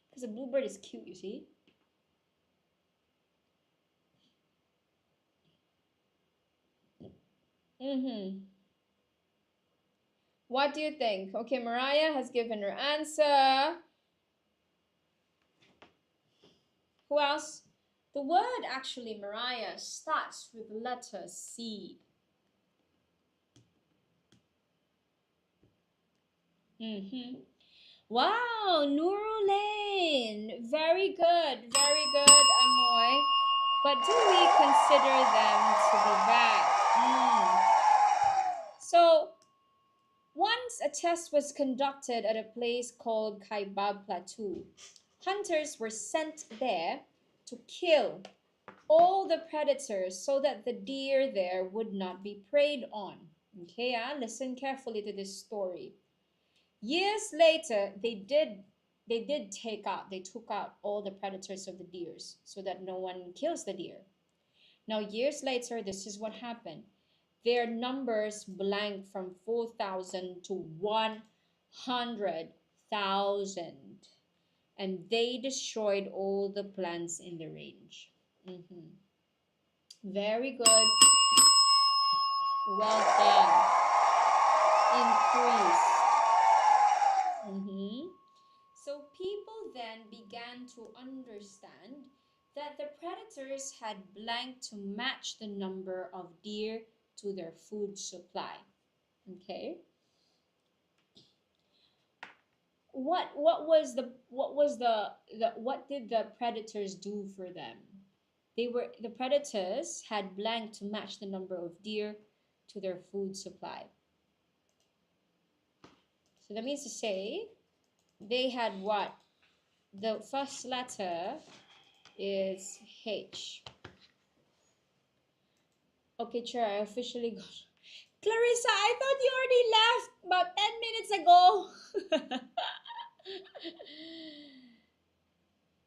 Because a bluebird is cute, you see. What do you think? Okay, Mariah has given her answer. Who else? The word actually, Mariah, starts with the letter C. Wow, Nurulain. Very good, Amoy. But do we consider them to be bad? So, once a test was conducted at a place called Kaibab Plateau. Hunters were sent there to kill all the predators so that the deer there would not be preyed on. Okay, listen carefully to this story. Years later, they took out all the predators of the deers so that no one kills the deer. Now, years later, this is what happened. Their numbers blanked from 4,000 to 100,000. And they destroyed all the plants in the range. Very good. Well done. Increased. So people then began to understand that the predators had blanked to match the number of deer to their food supply. Okay. What did the predators do for them? The predators had blanked to match the number of deer to their food supply. So that means to say they had what? The first letter is H. Okay, Chair, I officially got. Clarissa, I thought you already left about 10 minutes ago.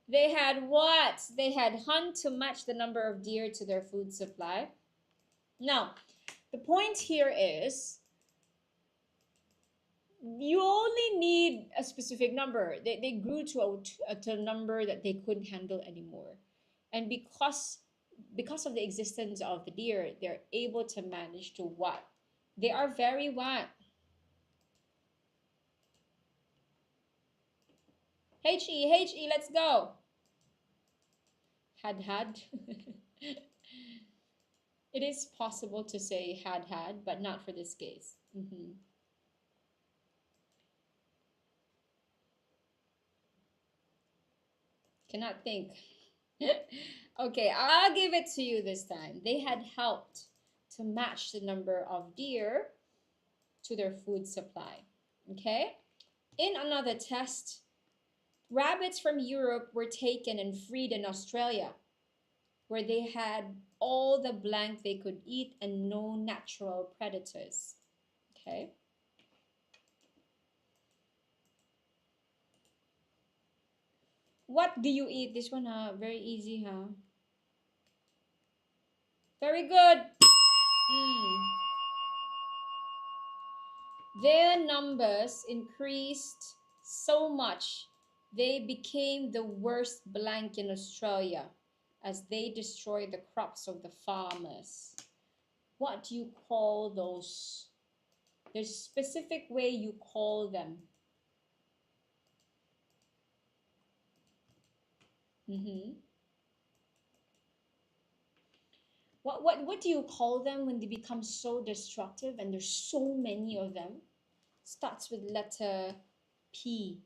They had what? They had hunt to match the number of deer to their food supply. Now, the point here is you only need a specific number. They grew to a number that they couldn't handle anymore. And because of the existence of the deer, they're able to manage to what? They are very what? H-E, let's go. Had. It is possible to say had, but not for this case. Cannot think. Okay, I'll give it to you this time. They had helped to match the number of deer to their food supply. Okay? In another test, rabbits from Europe were taken and freed in Australia, where they had all the blank they could eat and no natural predators. Okay? What do you eat? This one, very easy, huh? Very good. Their numbers increased so much, they became the worst blank in Australia as they destroyed the crops of the farmers. What do you call those? There's a specific way you call them. What do you call them when they become so destructive and there's so many of them? Starts with letter P.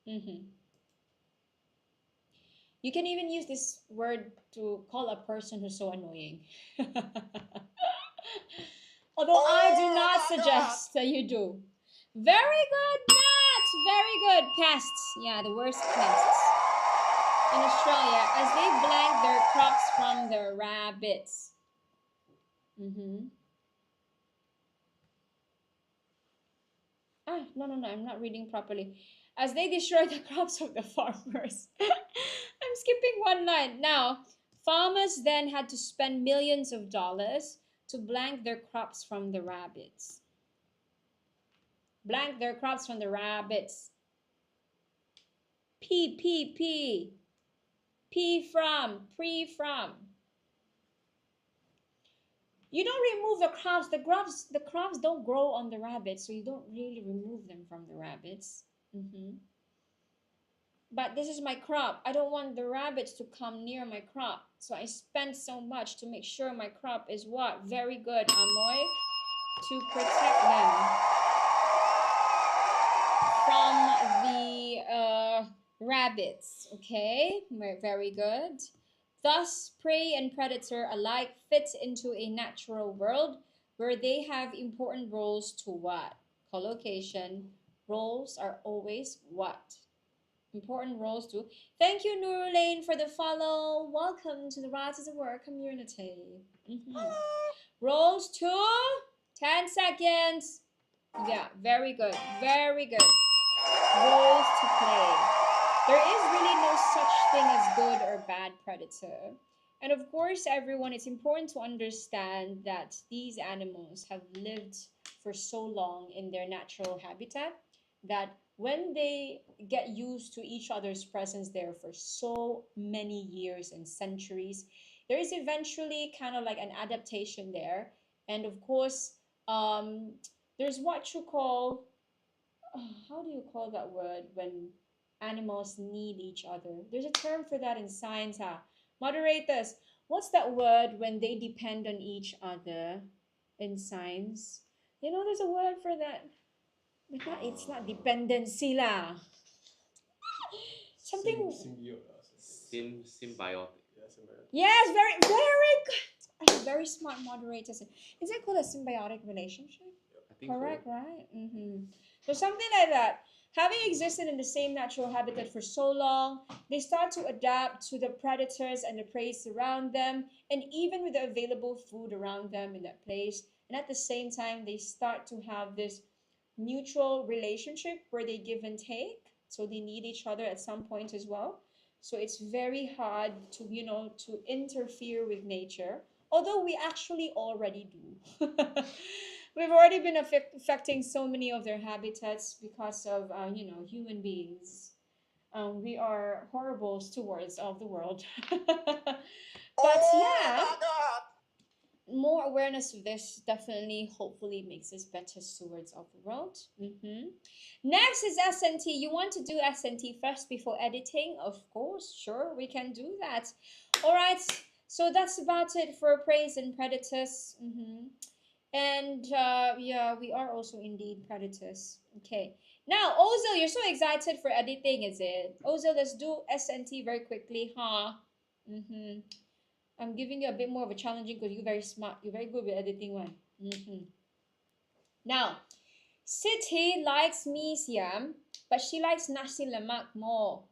You can even use this word to call a person who's so annoying. Although I do not suggest that you do. Very good, Matt. Very good. Pests. Yeah, the worst pests. In Australia, as they blank their crops from the rabbits. No, I'm not reading properly. As they destroy the crops of the farmers. I'm skipping one line. Now, farmers then had to spend millions of dollars to blank their crops from the rabbits. Blank their crops from the rabbits. P, P, P. P from, pre from. You don't remove the crops. The crops don't grow on the rabbits, so you don't really remove them from the rabbits. But this is my crop. I don't want the rabbits to come near my crop. So I spend so much to make sure my crop is what? Very good, Amoy. To protect them from the rabbits. Okay, very good. Thus, prey and predator alike fit into a natural world where they have important roles to what? Collocation. Roles are always what? Important roles too. Thank you, Nurulain, for the follow. Welcome to the Rise of Work community. Roles to 10 seconds. Yeah, very good. Very good. Roles to play. There is really no such thing as good or bad predator. And of course, everyone, it's important to understand that these animals have lived for so long in their natural habitat that when they get used to each other's presence there for so many years and centuries, there is eventually kind of like an adaptation there. And of course, there's what you call, how do you call that word when animals need each other? There's a term for that in science, huh? Moderators, what's that word when they depend on each other in science? You know, there's a word for that. It's not dependency lah. Something. Symbiotic. Yes, very good. Very smart moderators. Is it called a symbiotic relationship? I think Correct, so. right? So something like that. Having existed in the same natural habitat for so long, they start to adapt to the predators and the prey around them, and even with the available food around them in that place. And at the same time, they start to have this mutual relationship where they give and take. So they need each other at some point as well. So it's very hard to, to interfere with nature, although we actually already do. We've already been affecting so many of their habitats because of, human beings. We are horrible stewards of the world. But yeah, more awareness of this definitely, hopefully, makes us better stewards of the world. Next is SNT. You want to do SNT first before editing? Of course, sure, we can do that. All right, so that's about it for praise and predators. And yeah, we are also indeed predators. Okay. Now, Ozil, you're so excited for editing, is it? Ozil, let's do SNT very quickly, huh? I'm giving you a bit more of a challenging because you're very smart. You're very good with editing one. Now, Siti likes mee siam, but she likes nasi lemak more.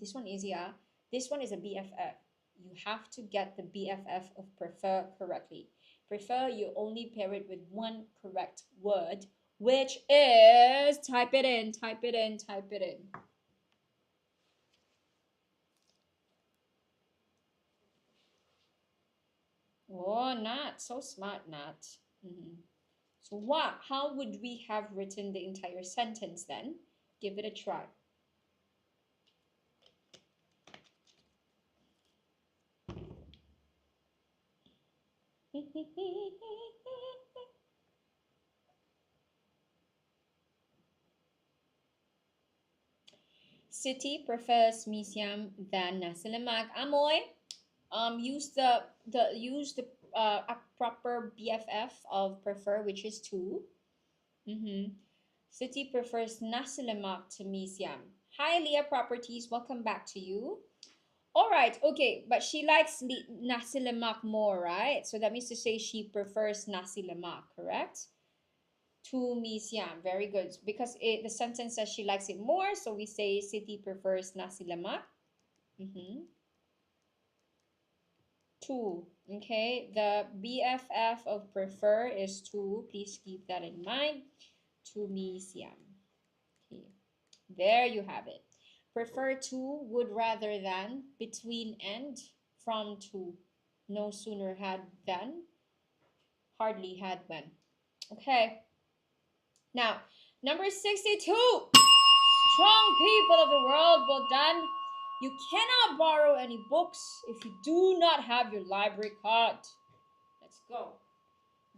This one is easier. This one is a BFF. You have to get the BFF of prefer correctly. Prefer, you only pair it with one correct word, which is, type it in, type it in, type it in. Oh, Nat, so smart, Nat. So what? How would we have written the entire sentence then? Give it a try. City prefers museum than nasi lemak. Amoy, use a proper BFF of prefer, which is two. Mm-hmm. City prefers nasi lemak to museum. Hi, Leah Properties. Welcome back to you. All right, okay, but she likes nasi lemak more, right? So that means to say she prefers nasi lemak, correct? To mee siam, very good. Because the sentence says she likes it more, so we say City prefers nasi lemak. Mm-hmm. Two, okay? The BFF of prefer is two. Please keep that in mind. To mee siam. Okay. There you have it. Prefer to, would rather than, between and, from to. No sooner had than, hardly had when. Okay. Now, number 62. Strong people of the world, well done. You cannot borrow any books if you do not have your library card. Let's go.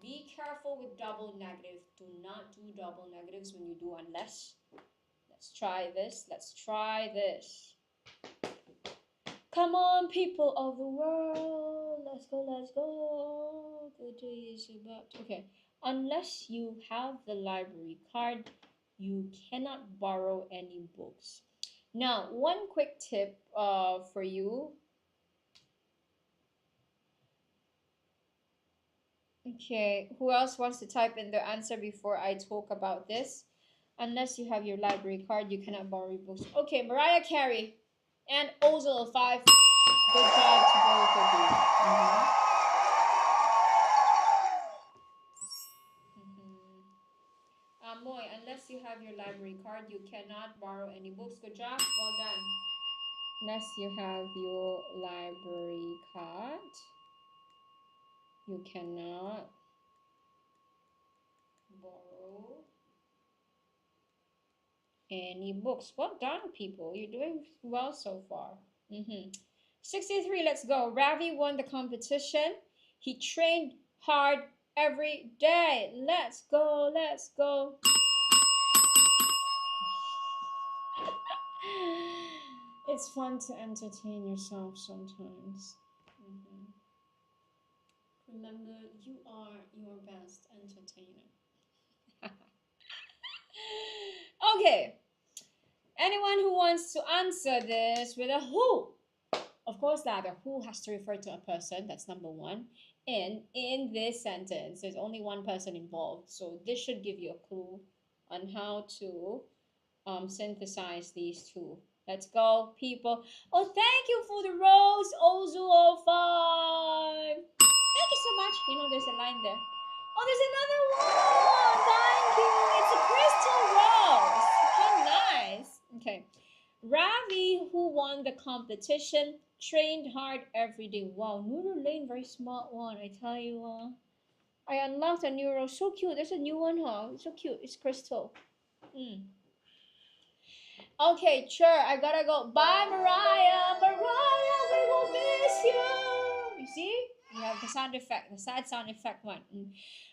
Be careful with double negative. Do not do double negatives when you do unless. Let's try this. Let's try this. Come on, people of the world. Let's go, let's go. The day is about. Okay. Unless you have the library card, you cannot borrow any books. Now, one quick tip for you. Okay, who else wants to type in their answer before I talk about this? Unless you have your library card, you cannot borrow books. Okay, Mariah Carey and Ozil 5. Good job to both of you. Moy, unless you have your library card, you cannot borrow any books. Good job. Well done. Unless you have your library card, you cannot borrow any books. Well done, people. You're doing well so far. 63, let's go. Ravi won the competition. He trained hard every day. Let's go, let's go. It's fun to entertain yourself sometimes. Remember, you are your best entertainer. Okay. Anyone who wants to answer this with a who? Of course, that the who has to refer to a person. That's number one. And in this sentence, there's only one person involved. So this should give you a clue on how to synthesize these two. Let's go, people. Oh, thank you for the rose, Ozu05. Thank you so much. You know, there's a line there. Oh, there's another one. Thank you. It's a crystal rose. How nice. Okay. Ravi, who won the competition, trained hard every day. Wow, Nuru Lane, very smart one. I tell you. I unlocked a new rose. So cute. There's a new one, huh? It's so cute. It's crystal. Okay, sure. I gotta go. Bye, Mariah. Mariah, we will miss you. You see? You have the sound effect, the sad sound effect one.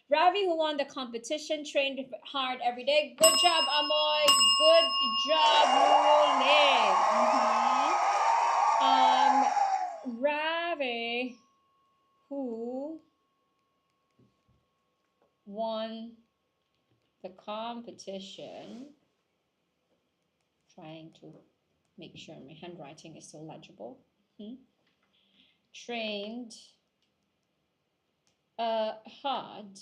Ravi, who won the competition, trained hard every day. Good job, Amoy. Good job, Nurul. Ravi, who won the competition, trying to make sure my handwriting is still legible. Trained hard.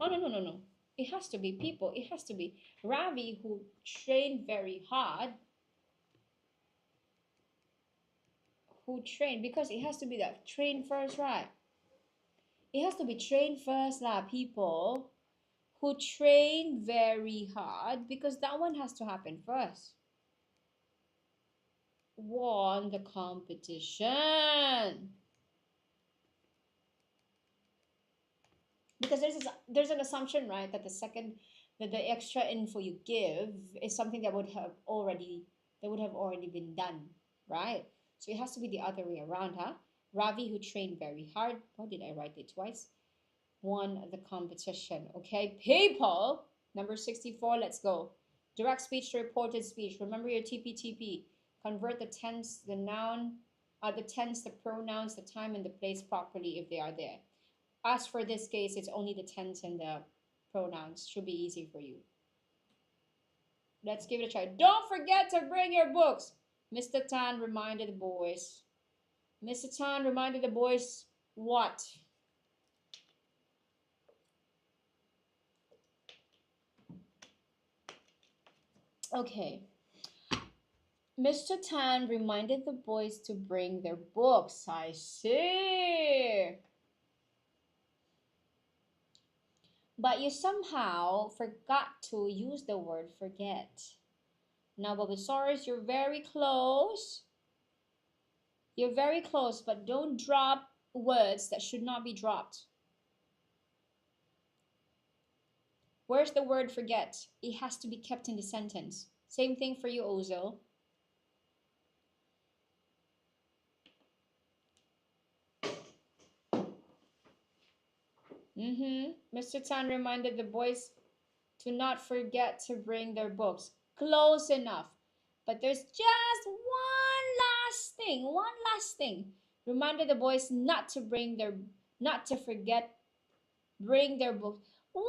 Oh, no. It has to be people. It has to be Ravi, who trained very hard. Who trained, because it has to be that train first, right? It has to be trained first, lah, people. Who trained very hard, because that one has to happen first. Won the competition. Because there's an assumption, right, that the extra info you give is something that would have already been done, right? So it has to be the other way around, huh? Ravi, who trained very hard. Why did I write it twice? Won the competition. Okay, people. Number 64, let's go. Direct speech to reported speech. Remember your TP. Convert the tense, the noun, the tense, the pronouns, the time, and the place properly if they are there. As for this case, it's only the tense and the pronouns. Should be easy for you. Let's give it a try. Don't forget to bring your books. Mr. Tan reminded the boys. Mr. Tan reminded the boys what? Okay. Mr. Tan reminded the boys to bring their books. I see. But you somehow forgot to use the word forget. Now, Bulbasaurus, you're very close. You're very close, but don't drop words that should not be dropped. Where's the word forget? It has to be kept in the sentence. Same thing for you, Ozil. Mr. Tan reminded the boys to not forget to bring their books. Close enough. But there's just one last thing. Reminded the boys not to forget bring their books. One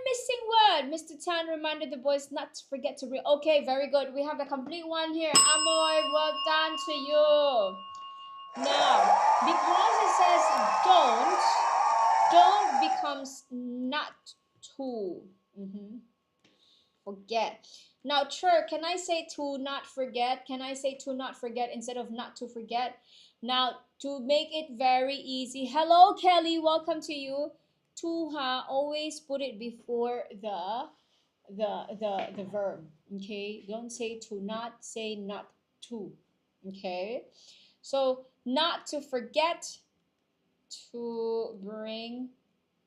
missing word. Mr. Tan reminded the boys not to forget to bring. Okay, very good. We have the complete one here. Amoy, well done to you. Now, because it says don't becomes not to. Forget. Now, Chur, can I say to not forget? Can I say to not forget instead of not to forget? Now, to make it very easy. Hello, Kelly. Welcome to you. Tuha, always put it before the verb. Okay? Don't say to not, say not to. Okay? So, not to forget to bring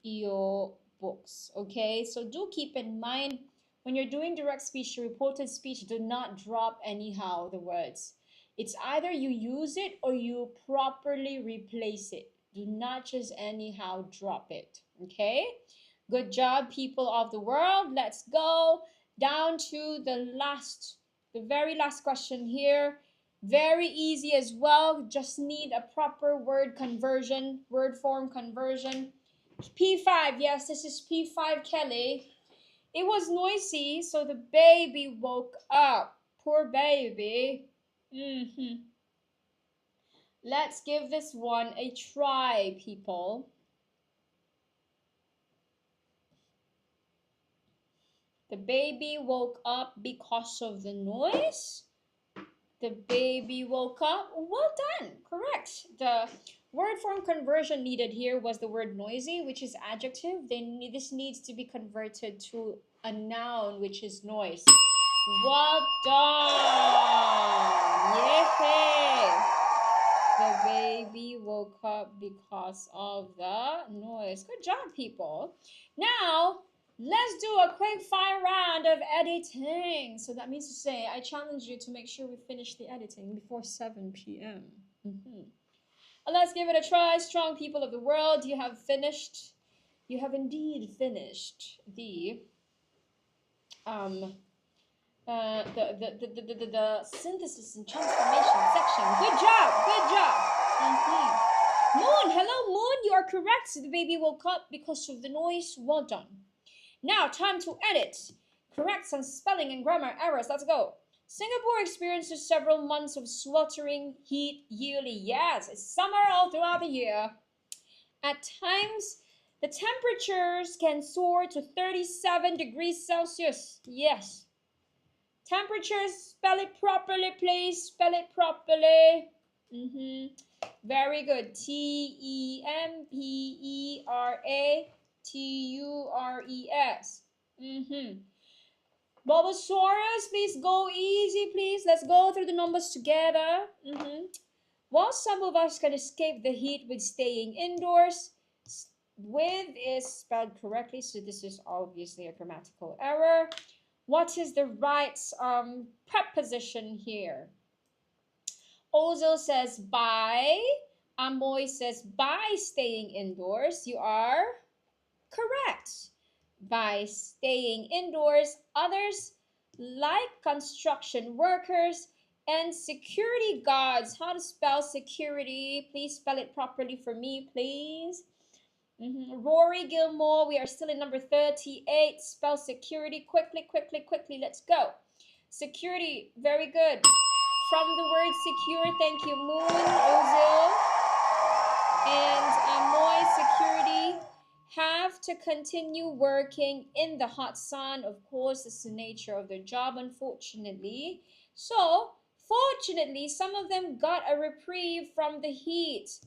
your books. Okay? So, do keep in mind when you're doing direct speech to reported speech, do not drop anyhow the words. It's either you use it or you properly replace it. Do not just anyhow drop it. Okay? Good job, people of the world. Let's go down to the very last question here. Very easy as well. Just need a proper word form conversion. P5. Yes, this is P5, Kelly. It was noisy, so the baby woke up. Poor baby. Let's give this one a try, people. The baby woke up because of the noise. The baby woke up. Well done. Correct. The word form conversion needed here was the word noisy, which is adjective. This needs to be converted to a noun, which is noise. Well done. Yay. The baby woke up because of the noise. Good job, people. Now, let's do a quick fire round of editing. So that means to say, I challenge you to make sure we finish the editing before 7 p.m. Let's give it a try. Strong people of the world, you have indeed finished the synthesis and transformation section. Good job. Moon, hello Moon, you are correct. The baby woke up because of the noise. Well done. Now, time to edit. Correct some spelling and grammar errors. Let's go. Singapore experiences several months of sweltering heat yearly. Yes, it's summer all throughout the year. At times, the temperatures can soar to 37 degrees Celsius. Yes. Temperatures, spell it properly, please. Spell it properly. Very good. Temperaturess. Bulbasaurus, please go easy, please. Let's go through the numbers together. While some of us can escape the heat with staying indoors, with is spelled correctly, so this is obviously a grammatical error. What is the right preposition here? Ozil says by. Amoy says, by staying indoors. You are correct. By staying indoors, others like construction workers and security guards. How to spell security? Please spell it properly for me, please. Rory Gilmore, we are still in number 38. Spell security quickly, quickly, quickly. Let's go. Security, very good. From the word secure, thank you, Moon, Ozil, and Amoy. Security have to continue working in the hot sun. Of course, it's the nature of their job, unfortunately. So, fortunately, some of them got a reprieve from the heat.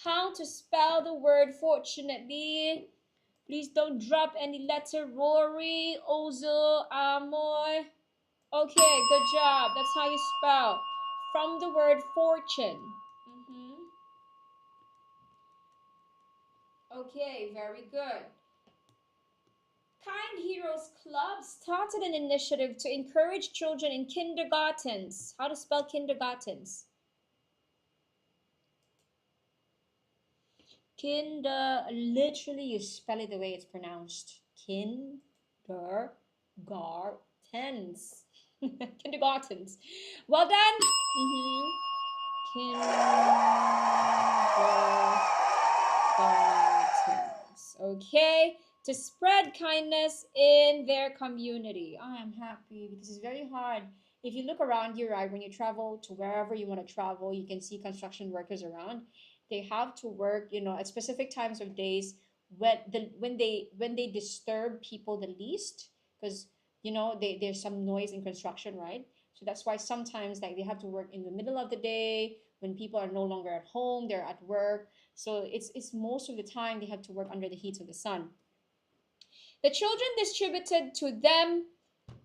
How to spell the word fortunately? Please don't drop any letter. Rory, Ozil, Amoy. Okay, good job. That's how you spell. From the word fortune. Okay, very good. Kind Heroes Club started an initiative to encourage children in kindergartens. How to spell kindergartens? Literally you spell it the way it's pronounced. Kindergartens. Kindergartens. Well done. Kindergartens. Okay. To spread kindness in their community. I am happy because it's very hard. If you look around you, right, when you travel to wherever you want to travel, you can see construction workers around. They have to work, at specific times of days when they disturb people the least, because there's some noise in construction, right? So that's why sometimes like they have to work in the middle of the day when people are no longer at home, they're at work. So it's most of the time they have to work under the heat of the sun. The children distributed to them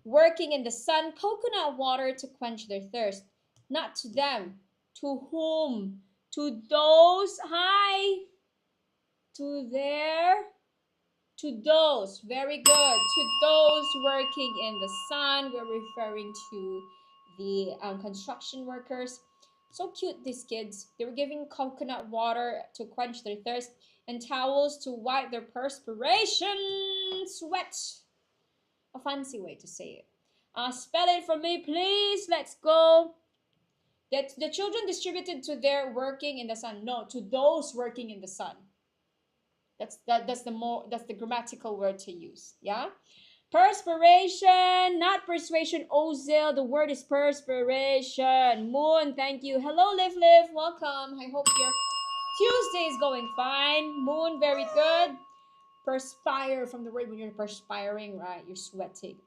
working in the sun coconut water to quench their thirst. Not to them. To whom? To those, hi, to their, to those, very good, to those working in the sun. We're referring to the construction workers. So cute, these kids. They were giving coconut water to quench their thirst and towels to wipe their perspiration, sweat. A fancy way to say it. Spell it for me, please. Let's go. That the children distributed to their working in the sun. No, to those working in the sun. That's the grammatical word to use. Yeah. Perspiration, not persuasion. Ozil, the word is perspiration. Moon, thank you. Hello, Liv. Welcome. I hope your Tuesday is going fine. Moon, very good. Perspire, from the word when you're perspiring, right? You're sweating.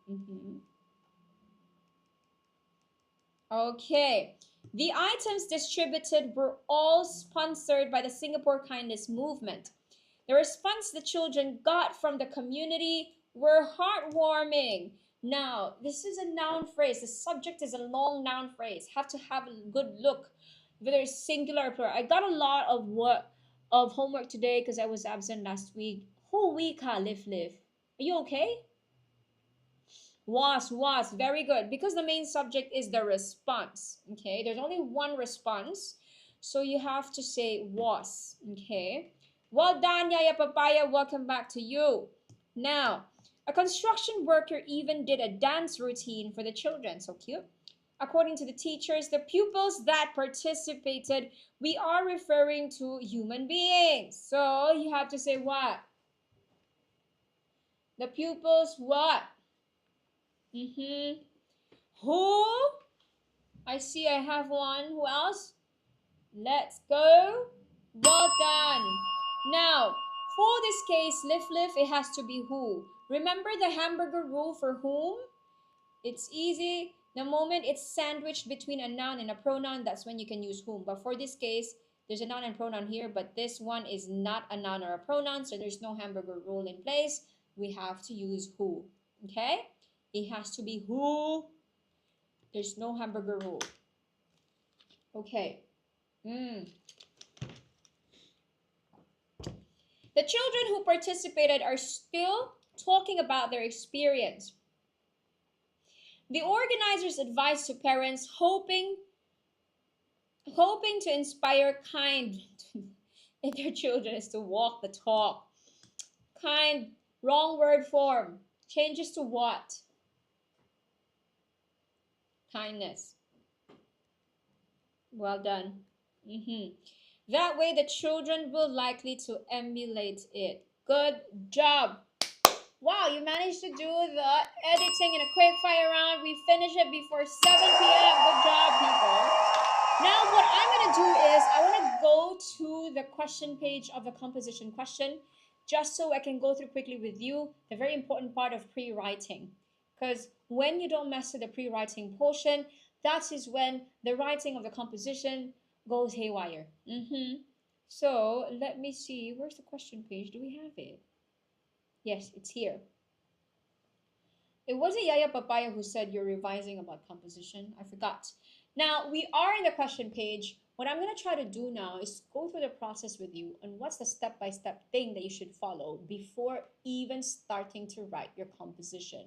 Okay. The items distributed were all sponsored by the Singapore Kindness Movement. The response the children got from the community were heartwarming. Now, this is a noun phrase. The subject is a long noun phrase. Have to have a good look, whether it's singular or plural. I got a lot of homework today because I was absent last week. Whole week, Liv. Are you okay? Was, very good. Because the main subject is the response. Okay, there's only one response. So you have to say was. Okay. Well done, Yaya Papaya. Welcome back to you. Now, a construction worker even did a dance routine for the children. So cute. According to the teachers, the pupils that participated, we are referring to human beings. So you have to say what? The pupils what? Who? I see I have one. Who else? Let's go. Well done. Now, for this case, Liv, it has to be who. Remember the hamburger rule for whom? It's easy. The moment it's sandwiched between a noun and a pronoun, that's when you can use whom. But for this case, there's a noun and pronoun here, but this one is not a noun or a pronoun, so there's no hamburger rule in place. We have to use who. Okay? It has to be who. There's no hamburger rule. Okay. The children who participated are still talking about their experience. The organizers advised to parents hoping hoping to inspire kind in their children is to walk the talk. Kind, wrong word form. Changes to what? Kindness. Well done. That way, the children will likely to emulate it. Good job. Wow, you managed to do the editing in a quick fire round. We finished it before 7 p.m. Good job, people. Now, what I'm going to do is I want to go to the question page of the composition question just so I can go through quickly with you the very important part of pre-writing. Because when you don't master the pre-writing portion, that is when the writing of the composition goes haywire. So let me see. Where's the question page? Do we have it? Yes, it's here. It wasn't Yaya Papaya who said you're revising about composition. I forgot. Now, we are in the question page. What I'm going to try to do now is go through the process with you on what's the step-by-step thing that you should follow before even starting to write your composition.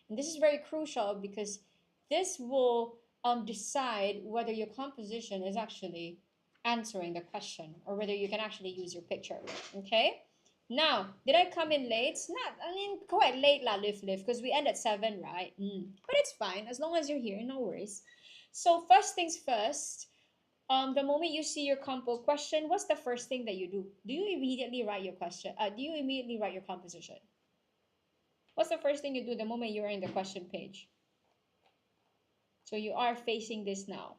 And this is very crucial because this will decide whether your composition is actually answering the question or whether you can actually use your picture. Okay? Now, did I come in late? Quite late lah, Liv, because we end at 7, right? But it's fine, as long as you're here, no worries. So first things first, the moment you see your compo question, what's the first thing that you do? Do you immediately write your question? Do you immediately write your composition? What's the first thing you do the moment you're in the question page? So you are facing this now.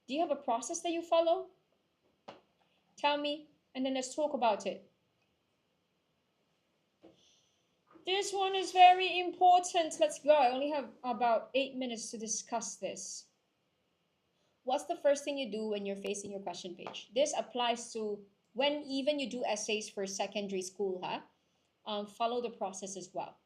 Do you have a process that you follow? Tell me, and then let's talk about it. This one is very important. Let's go. I only have about 8 minutes to discuss this. What's the first thing you do when you're facing your question page? This applies to when even you do essays for secondary school, huh? Follow the process as well.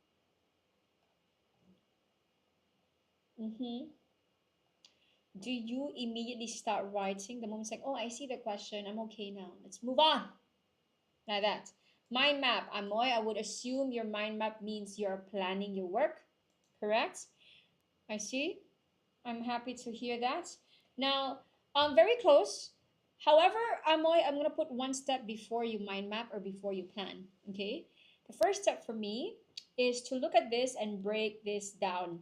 Do you immediately start writing the moment it's like, oh, I see the question, I'm okay now, let's move on? Like that. Mind map, Amoy, I would assume your mind map means you're planning your work, correct? I see. I'm happy to hear that. Now, very close. However, Amoy, I'm going to put one step before you mind map or before you plan, okay? The first step for me is to look at this and break this down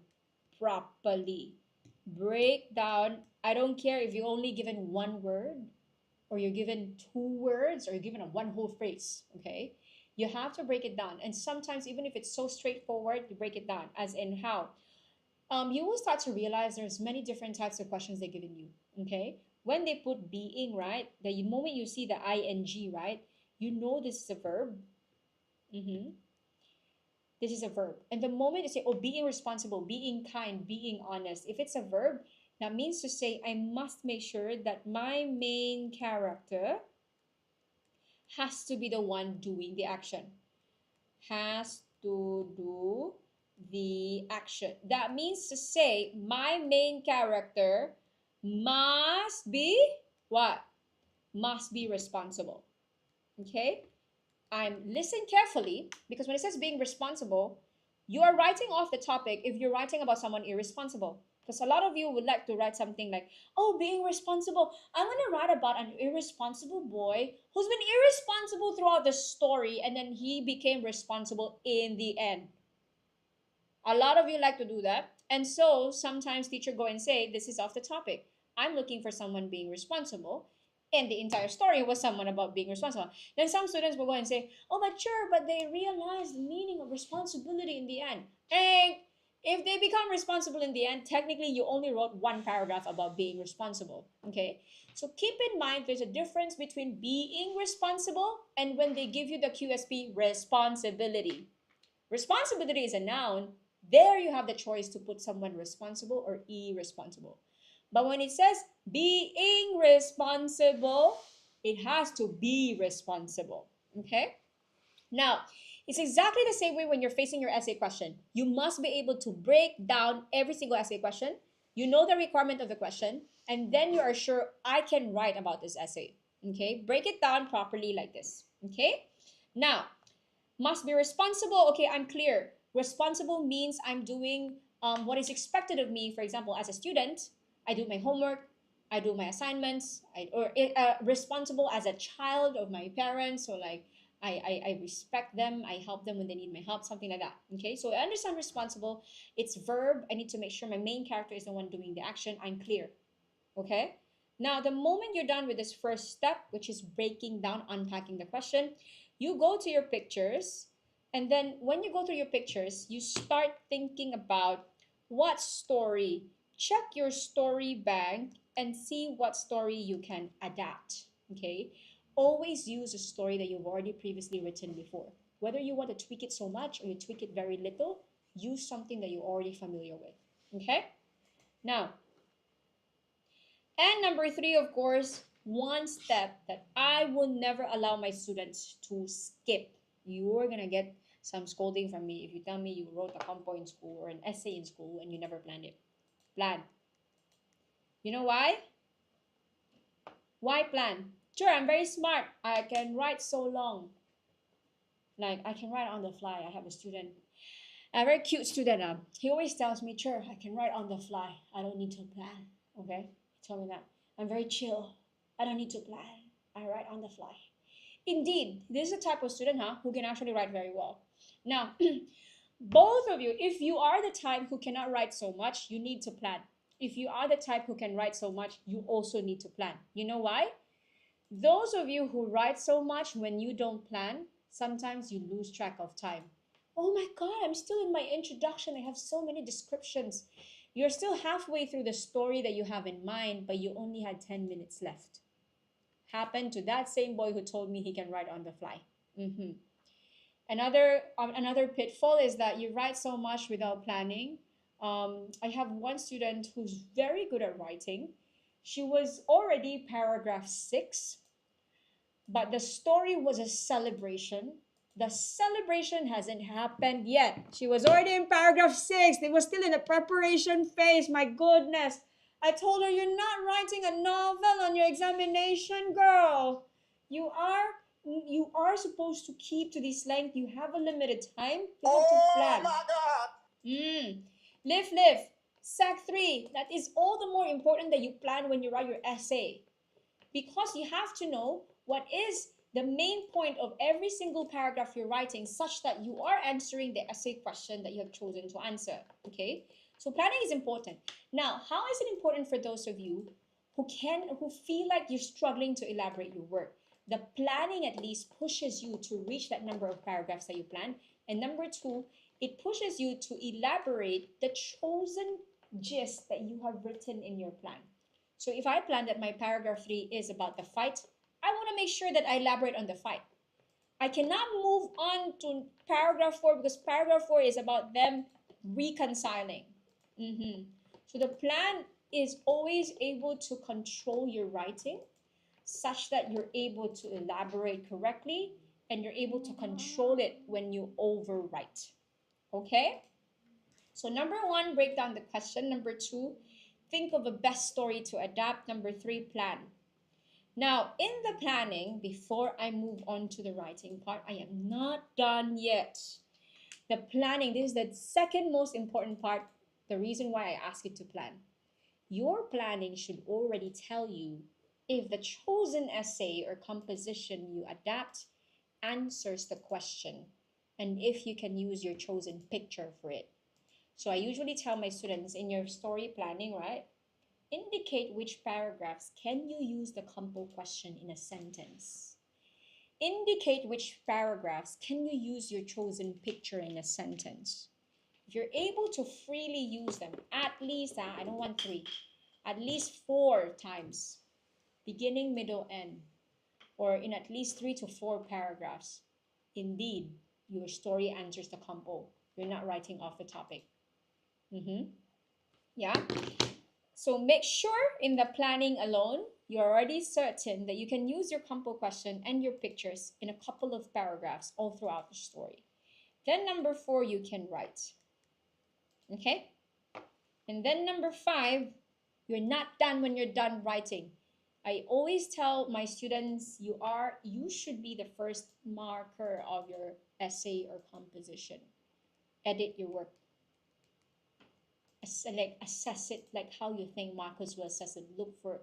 properly. Break down. I don't care if you're only given one word or you're given 2 words or you're given one whole phrase, okay? You have to break it down. And sometimes, even if it's so straightforward, you break it down, as in how. You will start to realize there's many different types of questions they're giving you, okay? When they put being, right, the moment you see the ing, right, you know this is a verb. This is a verb. And the moment you say, oh, being responsible, being kind, being honest, if it's a verb, that means to say, I must make sure that my main character has to be the one doing the action. Has to do the action. That means to say, my main character must be what? Must be responsible. Okay? Listen carefully, because when it says being responsible, you are writing off the topic if you're writing about someone irresponsible. Because a lot of you would like to write something like, oh, being responsible. I'm going to write about an irresponsible boy who's been irresponsible throughout the story and then he became responsible in the end. A lot of you like to do that. And so sometimes teacher go and say, this is off the topic. I'm looking for someone being responsible. And the entire story was someone about being responsible. Then some students will go and say, oh, but sure, but they realize the meaning of responsibility in the end. And if they become responsible in the end, technically you only wrote 1 paragraph about being responsible, okay? So keep in mind there's a difference between being responsible and when they give you the QSP, responsibility. Responsibility is a noun. There you have the choice to put someone responsible or irresponsible. But when it says being responsible, it has to be responsible, okay? Now, it's exactly the same way when you're facing your essay question. You must be able to break down every single essay question. You know the requirement of the question, and then you are sure I can write about this essay, okay? Break it down properly like this, okay? Now, must be responsible. Okay, I'm clear. Responsible means I'm doing what is expected of me. For example, as a student, I do my homework, I do my assignments. Responsible as a child of my parents. So like I respect them. I help them when they need my help, something like that. Okay, so I understand responsible. It's verb. I need to make sure my main character is the one doing the action. I'm clear. Okay. Now, the moment you're done with this first step, which is breaking down, unpacking the question, you go to your pictures. And then when you go through your pictures, you start thinking about what story. Check your story bank and see what story you can adapt. Okay. Always use a story that you've already previously written before. Whether you want to tweak it so much or you tweak it very little, use something that you're already familiar with. Okay. Now, and number three, of course, one step that I will never allow my students to skip. You're going to get some scolding from me if you tell me you wrote a compo in school or an essay in school and you never planned it. Plan. You know why? Why plan? Sure, I'm very smart. I can write so long. Like, I can write on the fly. I have a student, a very cute student. He always tells me, sure, I can write on the fly. I don't need to plan. Okay? He told me that. I'm very chill. I don't need to plan. I write on the fly. Indeed, this is a type of student, who can actually write very well. Now, both of you, if you are the type who cannot write so much, you need to plan. If you are the type who can write so much, you also need to plan. You know why? Those of you who write so much, when you don't plan, sometimes you lose track of time. Oh my God, I'm still in my introduction. I have so many descriptions. You're still halfway through the story that you have in mind, but you only had 10 minutes left. Happened to that same boy who told me he can write on the fly. Another pitfall is that you write so much without planning. I have one student who's very good at writing. She was already paragraph 6, but the story was a celebration. The celebration hasn't happened yet. She was already in paragraph 6. They were still in the preparation phase. My goodness. I told her, you're not writing a novel on your examination, girl. You are supposed to keep to this length. You have a limited time. You have to plan. my God. Live. Sec 3. That is all the more important that you plan when you write your essay. Because you have to know what is the main point of every single paragraph you're writing, such that you are answering the essay question that you have chosen to answer. Okay? So planning is important. Now, how is it important for those of you who feel like you're struggling to elaborate your work? The planning at least pushes you to reach that number of paragraphs that you plan. And number 2, it pushes you to elaborate the chosen gist that you have written in your plan. So if I plan that my paragraph 3 is about the fight, I want to make sure that I elaborate on the fight. I cannot move on to paragraph 4 because paragraph 4 is about them reconciling. So the plan is always able to control your writing such that you're able to elaborate correctly and you're able to control it when you overwrite. Okay? So number 1, break down the question. Number 2, think of a best story to adapt. Number 3, plan. Now, in the planning, before I move on to the writing part, I am not done yet. The planning, this is the second most important part, the reason why I ask you to plan. Your planning should already tell you if the chosen essay or composition you adapt answers the question, and if you can use your chosen picture for it. So I usually tell my students, in your story planning, right? Indicate which paragraphs can you use the compo question in a sentence. Indicate which paragraphs can you use your chosen picture in a sentence. If you're able to freely use them, at least, I don't want 3, at least 4 times, beginning, middle, end, or in at least 3 to 4 paragraphs, indeed, your story answers the compo. You're not writing off the topic. Yeah. So make sure in the planning alone, you're already certain that you can use your compo question and your pictures in a couple of paragraphs all throughout the story. Then number 4, you can write. Okay? And then number 5, you're not done when you're done writing. I always tell my students, you should be the first marker of your essay or composition. Edit your work. Assess it like how you think markers will assess it. Look for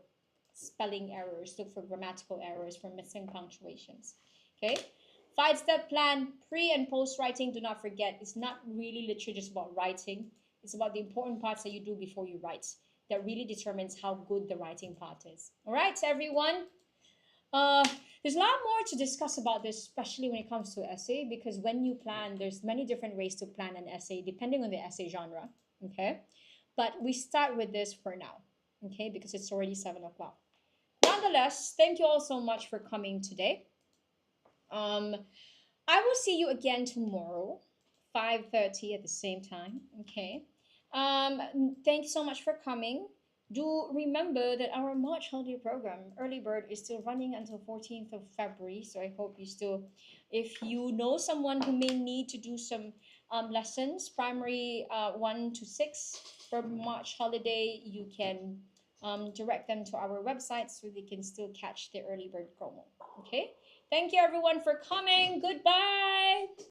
spelling errors, look for grammatical errors, for missing punctuations. Okay? 5-step plan, pre and post writing, do not forget, it's not really literally just about writing. It's about the important parts that you do before you write that really determines how good the writing part is. All right, everyone? Uh, there's a lot more to discuss about this, especially when it comes to essay, because when you plan, there's many different ways to plan an essay depending on the essay genre. Okay, but we start with this for now. Okay, because it's already 7 o'clock. Nonetheless, thank you all so much for coming today. I will see you again tomorrow, 5:30 at the same time. Okay. Thanks so much for coming. Do remember that our March holiday program, Early Bird, is still running until 14th of February. So I hope you still, if you know someone who may need to do some lessons, primary 1 to 6 for March holiday, you can direct them to our website so they can still catch the Early Bird promo. Okay? Thank you everyone for coming. Goodbye.